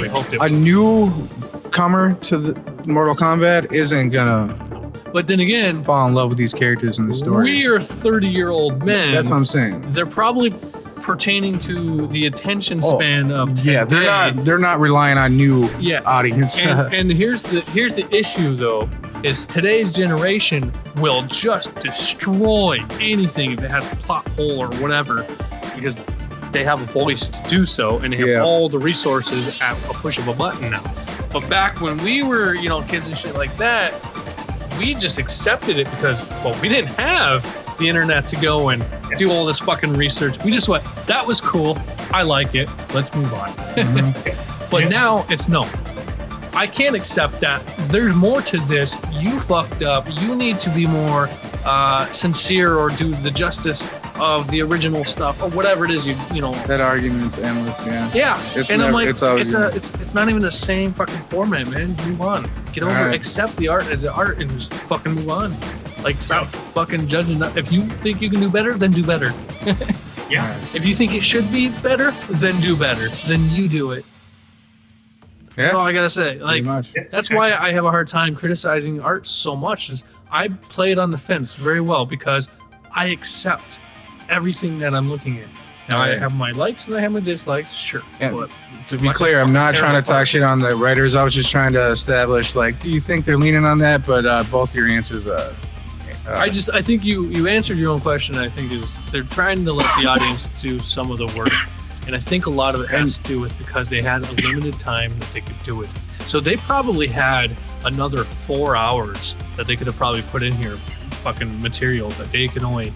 hoped it would. A newcomer to the Mortal Kombat isn't gonna. But then again, fall in love with these characters in the story. We are 30-year-old men. That's what I'm saying. They're probably pertaining to the attention span of today. Yeah, they're not relying on new audience. And here's the issue though, is today's generation will just destroy anything if it has a plot hole or whatever, because they have a voice to do so, and they have all the resources at a push of a button now. But back when we were, kids and shit like that, we just accepted it because, we didn't have the internet to go and do all this fucking research. We just went, that was cool. I like it. Let's move on. But now it's no. I can't accept that. There's more to this. You fucked up. You need to be more sincere or do the justice of the original stuff or whatever it is. You know. That argument's endless. Yeah. I'm like, it's not even the same fucking format, man. Move on. Get over it. Accept the art as the art and just fucking move on. Like, stop fucking judging. If you think you can do better, then do better. Yeah. If you think it should be better, then do better. Then you do it. That's all I gotta say. Like, that's why I have a hard time criticizing art so much. Is I play it on the fence very well because I accept everything that I'm looking at. Now I have my likes and I have my dislikes, sure. But to be clear, I'm not trying to talk shit on the writers. I was just trying to establish, like, do you think they're leaning on that? But both your answers. I think you answered your own question. I think is they're trying to let the audience do some of the work, and I think a lot of it has to do with because they had a limited time that they could do it. So they probably had another 4 hours that they could have probably put in here, fucking material that they could only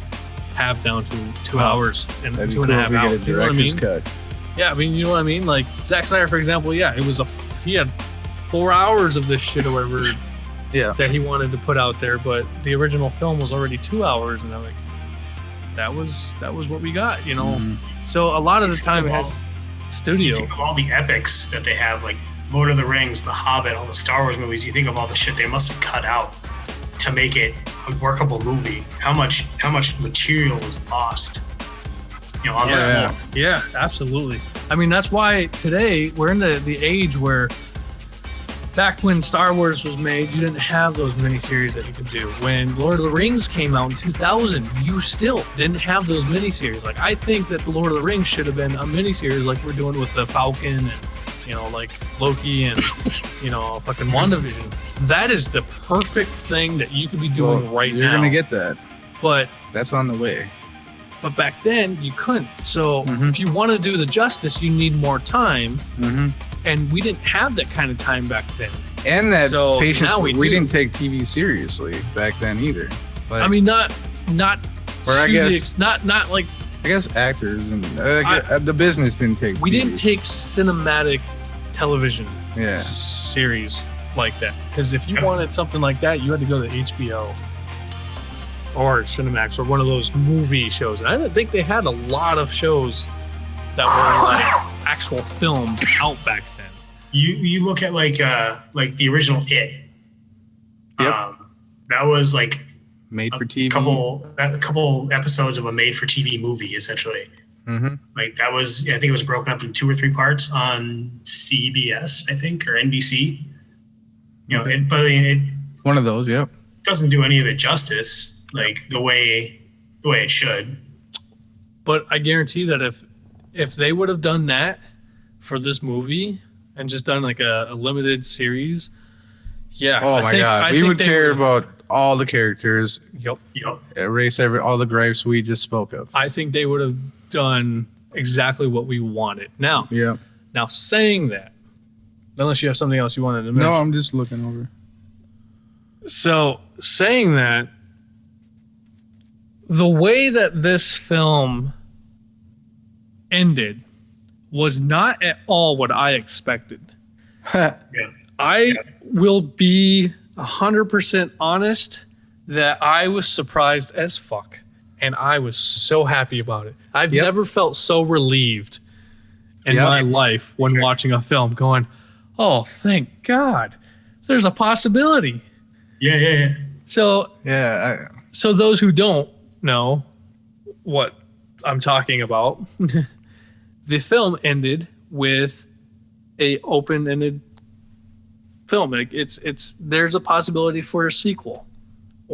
have down to 2 hours and 2.5 hours. You know what I mean? Yeah, I mean, you know what I mean? Like Zack Snyder, for example, he had 4 hours of this shit or whatever that he wanted to put out there, but the original film was already 2 hours, and I'm like, that was what we got, you know? Mm-hmm. So a lot of the time it has studio. You think of all the epics that they have, like Lord of the Rings, The Hobbit, all the Star Wars movies, you think of all the shit they must have cut out to make it a workable movie. How much material is lost, on the floor. Yeah, absolutely. I mean, that's why today we're in the age where back when Star Wars was made, you didn't have those miniseries that you could do. When Lord of the Rings came out in 2000, you still didn't have those miniseries. Like, I think that the Lord of the Rings should have been a miniseries like we're doing with the Falcon and, like Loki and, fucking WandaVision. That is the perfect thing that you could be doing right now. You're going to get that. But that's on the way. But back then, you couldn't. So if you want to do the justice, you need more time. Mm-hmm. And we didn't have that kind of time back then. And that patience, we didn't take TV seriously back then either. Like, I mean, not like, I guess actors and the business didn't take. We didn't take cinematic television series like that, because if you wanted something like that, you had to go to HBO or Cinemax or one of those movie shows. And I didn't think they had a lot of shows that were like actual films out back then. You look at like the original It. Yep. That was like made for TV. A couple episodes of a made for TV movie, essentially. Mm-hmm. Like that was, I think it was broken up in 2 or 3 parts on CBS, I think, or NBC. You know, but it one of those. Yep. Doesn't do any of it justice, like the way it should. But I guarantee that if they would have done that for this movie and just done like a limited series, yeah. Oh my God, we would care about all the characters. Yep. Erase all the gripes we just spoke of. I think they would have done exactly what we wanted. Now, Now saying that, unless you have something else you wanted to mention. No, I'm just looking over. So saying that, the way that this film ended was not at all what I expected. I will be 100% honest that I was surprised as fuck, and I was so happy about it. I've never felt so relieved in my life when watching a film, going, "Oh, thank God, there's a possibility." Yeah. So so those who don't know what I'm talking about, the film ended with a open-ended film. Like it's there's a possibility for a sequel.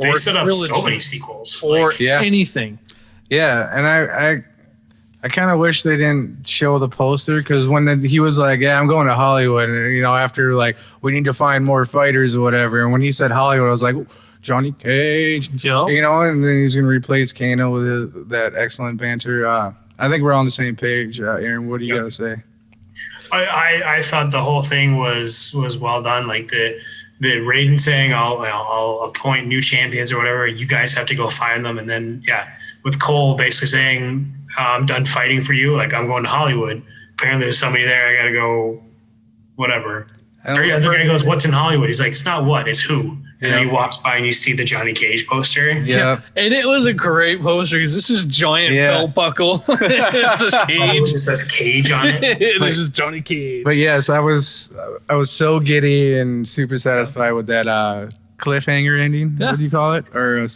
They set up so many sequels. Or anything. Yeah, and I kind of wish they didn't show the poster, because when he was like, "Yeah, I'm going to Hollywood," and after like, "We need to find more fighters" or whatever, and when he said Hollywood, I was like, Johnny Cage, and then he's gonna replace Kano with that excellent banter. I think we're on the same page. Aaron, what do you got to say? I thought the whole thing was well done. Like the Raiden saying, I'll appoint new champions or whatever. You guys have to go find them. And then, with Cole basically saying, I'm done fighting for you. Like, I'm going to Hollywood. Apparently there's somebody there. I got to go, whatever. The guy goes, "What's in Hollywood?" He's like, "It's not what, it's who." And then he walks by and you see the Johnny Cage poster. Yeah. And it was a great poster because this is giant belt buckle. It says Cage. It says Cage on it. This is Johnny Cage. But yes, I was so giddy and super satisfied with that cliffhanger ending. Yeah. What do you call it? Or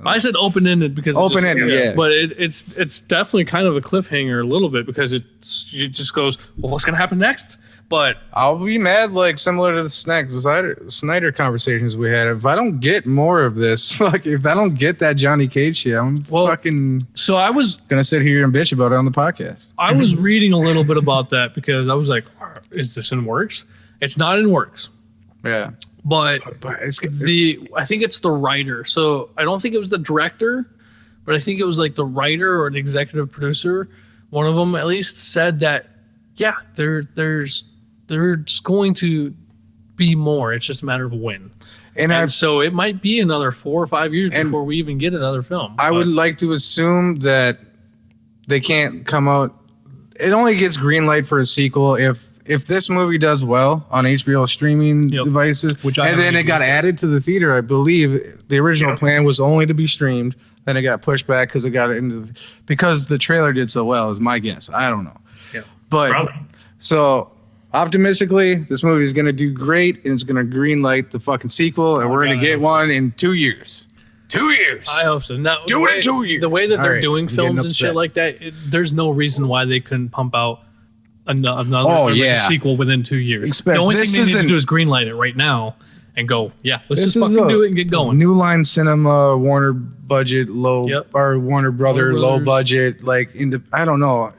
I said open-ended because open-ended, but it's definitely kind of a cliffhanger a little bit, because it just goes, well, what's going to happen next? But I'll be mad, like similar to the Snyder conversations we had. If I don't get more of this, like if I don't get that Johnny Cage shit, I'm fucking. So I was gonna sit here and bitch about it on the podcast. I was reading a little bit about that because I was like, "Is this in works?" It's not in works. Yeah, but I think it's the writer. So I don't think it was the director, but I think it was like the writer or the executive producer. One of them at least said that, there's going to be more. It's just a matter of when. And so it might be another 4 or 5 years before we even get another film. I would like to assume that they can't come out. It only gets green light for a sequel if this movie does well on HBO streaming devices, and then it got added to the theater. I believe the original plan was only to be streamed. Then it got pushed back because it got into because the trailer did so well. Is my guess. I don't know. Yeah, but probably. So optimistically, this movie is going to do great, and it's going to green light the fucking sequel, and we're going to get one in 2 years. 2 years. I hope so. Now, do it in 2 years. The way that they're doing films and shit like that, there's no reason why they couldn't pump out another sequel within 2 years. The only thing they need to do is greenlight it right now and go, let's just fucking do it and get going. New Line Cinema, Warner budget, or Warner Brother, low budget, like I don't know.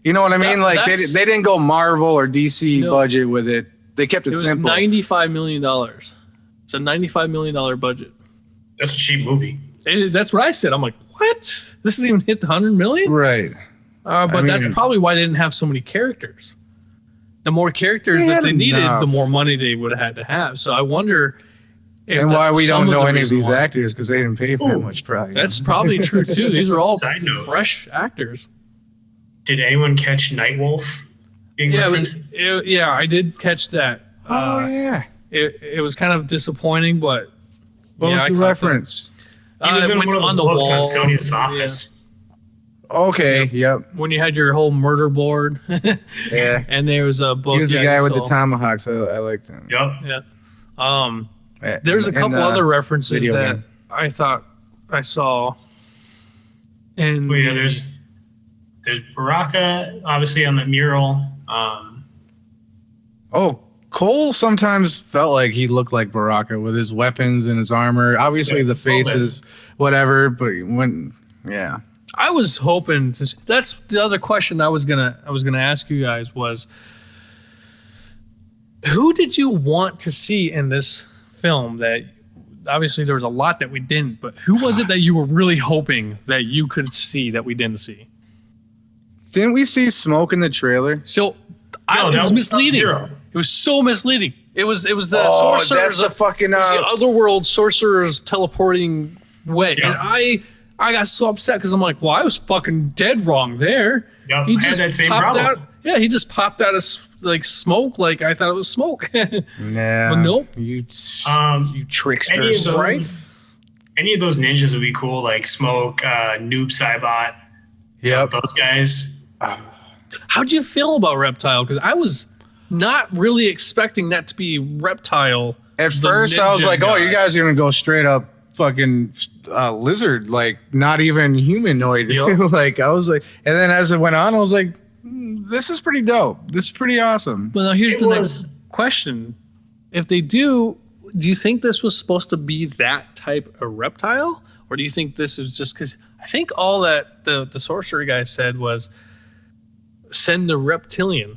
You know what I mean? Like they didn't go Marvel or DC budget with it. They kept it simple. It was $95 million. It's a $95 million budget. That's a cheap movie. That's what I said. I'm like, what? This didn't even hit the 100 million? Right. But that's probably why they didn't have so many characters. The more characters that they needed, the more money they would have had to have. So I wonder if and why we don't know any of these actors, because they didn't pay for that much, probably. That's probably true too. These are all fresh actors. Did anyone catch Nightwolf being referenced? I did catch that. It was kind of disappointing, but what was the reference? He was in one of the books on Sonya's office. Okay. Yep. When you had your whole murder board. Yeah. And there was a book. He was the you guy with the saw. tomahawks. I liked him. Yep. Yeah. There's a couple other references video that game. I thought I saw. And Well, yeah, there's Baraka obviously on the mural. Oh, Cole sometimes felt like he looked like Baraka with his weapons and his armor. Obviously, the face is whatever, but yeah. I was hoping to. That's the other question I was gonna ask you guys was, who did you want to see in this film? That obviously there was a lot that we didn't, but who was it that you were really hoping that you could see that we didn't see? Didn't we see smoke in the trailer? So No, it that was was misleading. Sub-Zero. It was so misleading. It was the sorcerers. That's the fucking. It was the otherworld sorcerers teleporting way, Yeah. and I got so upset because I'm like, well, I was fucking dead wrong there. Yep, He I had just that same popped problem. out. Yeah, he just popped out of like smoke, like I thought it was smoke. Nah, But nope. You Any of tricksters. those, right? Any of those ninjas would be cool, like Smoke, Noob Saibot. Yep. Those guys. How'd you feel about Reptile? Because I was not really expecting that to be Reptile. At the first, I was ninja like, "Oh, guy. you guys are gonna go straight up fucking lizard, like not even humanoid." Yep. Like I was like, and then as it went on, I was like, "This is pretty dope. This is pretty awesome." But now here's It the was- next question: if they do you think this was supposed to be that type of reptile, or do you think this is just because I think all that the sorcerer guy said was send the reptilian.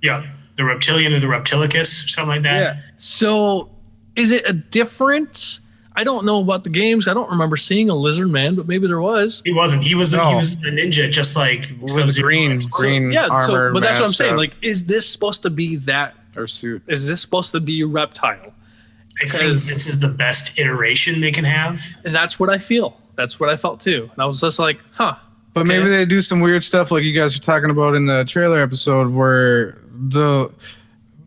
Yeah, the reptilian or the reptilicus, something like that. Yeah. So is it a different? I don't know about the games. I don't remember seeing a lizard man, but maybe there was. He wasn't. He was. No. He was a ninja, just like With Sub-Zero. green Yeah. armor. So, but that's what I'm mask saying. up, Like, is this supposed to be that? or suit. Is this supposed to be a reptile? I think 'Cause- this is the best iteration they can have. And that's what I feel. That's what I felt too. And I was just like, huh. But Okay. maybe they do some weird stuff like you guys are talking about in the trailer episode where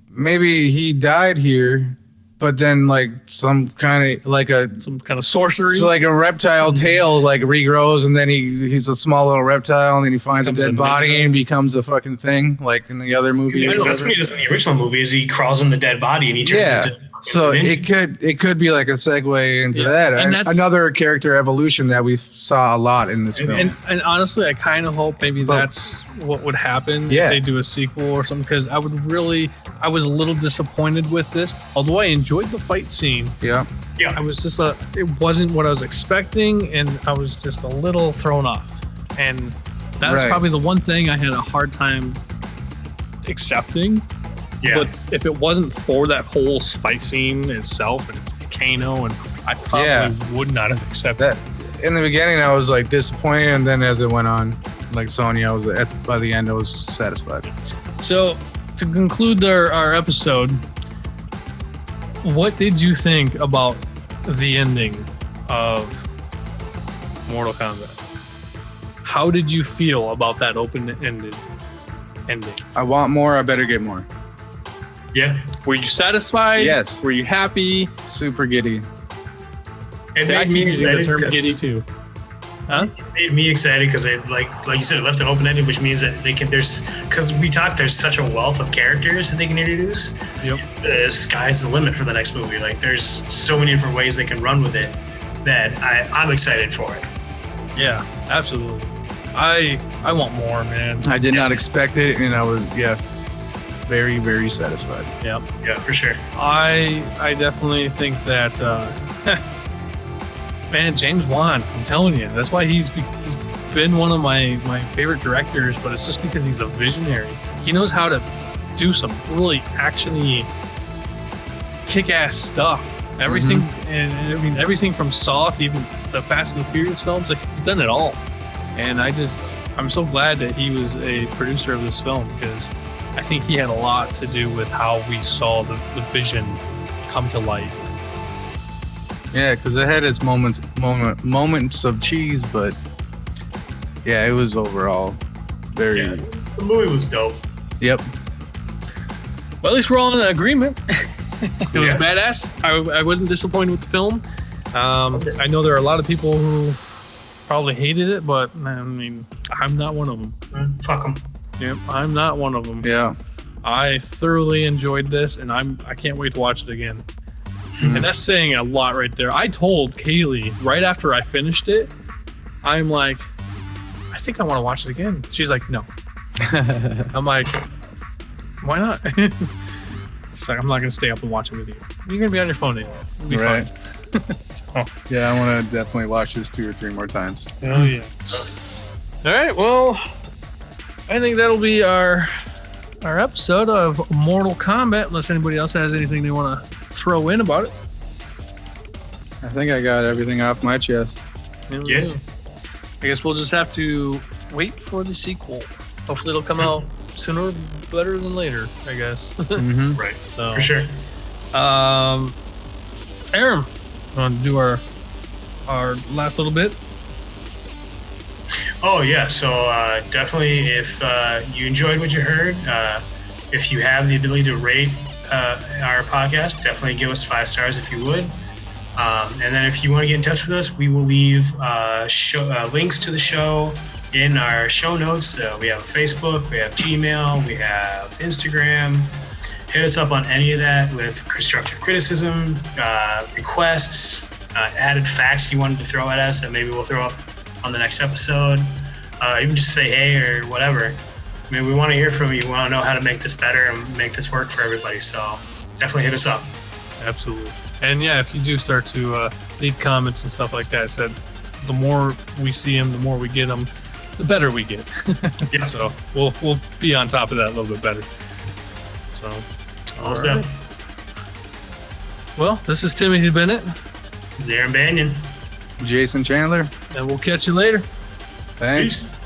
maybe he died here, but then like some kind of like Some kind of sorcery. so like a reptile tail like regrows and then he's a small little reptile and then he finds a Becomes dead a body ninja. and becomes a fucking thing like in the other movie. Because that's what he does in the original movie. Is he crawls in the dead body and he turns Yeah. into. So a ninja. it could be like a segue into Yeah. that. And that's- Another character evolution that we saw a lot in this film. And honestly, I kind of hope maybe But- that's what would happen Yeah. if they do a sequel or something. Because I was a little disappointed with this. Although I enjoyed the fight scene, Yeah. I was just it wasn't what I was expecting, and I was just a little thrown off. And that's Right. probably the one thing I had a hard time accepting. Yeah. But if it wasn't for that whole fight scene itself and Kano, and I probably Yeah. would not have accepted. That in the beginning I was like disappointed and then as it went on, like Sonya, I was by the end I was satisfied. So, to conclude our episode, what did you think about the ending of Mortal Kombat? How did you feel about that open-ended ending? I want more, I better get more. Yeah. Were you satisfied? Yes. Were you happy? Super giddy. It I made me using the excited. term 'cause- giddy too. Huh? It made me excited because it, like you said, it left it open ended, which means that they can. Because we talked, there's such a wealth of characters that they can introduce. Yep. The sky's the limit for the next movie. Like there's so many different ways they can run with it that I'm excited for it. Yeah, absolutely. I want more, man. I did not expect it and I was very, very satisfied. Yep. Yeah, for sure. I definitely think that man, James Wan, I'm telling you, that's why he's been one of my favorite directors, but it's just because he's a visionary. He knows how to do some really actiony kick-ass stuff. Everything and I mean everything from Saw to even the Fast and Furious films, like, he's done it all. And I'm so glad that he was a producer of this film because I think he had a lot to do with how we saw the vision come to life. Yeah, because it had its moments of cheese, but yeah, it was overall very. Yeah. The movie was dope. Yep. Well, at least we're all in agreement. It was badass. I wasn't disappointed with the film. I know there are a lot of people who probably hated it, but I mean, I'm not one of them. Fuck them. Yep, I'm not one of them. Yeah. I thoroughly enjoyed this, and I can't wait to watch it again. And that's saying a lot right there. I told Kaylee right after I finished it, I'm like, I think I want to watch it again. She's like, no. I'm like, why not? It's like, I'm not going to stay up and watch it with you. You're going to be on your phone anyway. It'll be Right. fine. Yeah, I want to definitely watch this 2 or 3 more times. Oh, yeah. All right, well, I think that'll be our episode of Mortal Kombat, unless anybody else has anything they want to throw in about it. I think I got everything off my chest. Yeah. I guess we'll just have to wait for the sequel. Hopefully it'll come out sooner better than later, I guess. Mm-hmm. Right. So For sure. Aram, want to do our last little bit? Oh yeah, so definitely if you enjoyed what you heard, if you have the ability to rate our podcast, definitely give us 5 stars if you would. And then if you want to get in touch with us, we will leave links to the show in our show notes. We have Facebook, we have Gmail, we have Instagram. Hit us up on any of that with constructive criticism, requests, added facts you wanted to throw at us that maybe we'll throw up on the next episode. Even just say hey or whatever. I mean, we want to hear from you. We want to know how to make this better and make this work for everybody. So definitely hit us up. Absolutely. And yeah, if you do start to leave comments and stuff like that, I said the more we see them, the more we get them, the better we get. Yeah. So we'll be on top of that a little bit better. So, all right. Well, this is Timothy Bennett, Aram Banyan. Jason Chandler. and we'll catch you later. Thanks. Peace.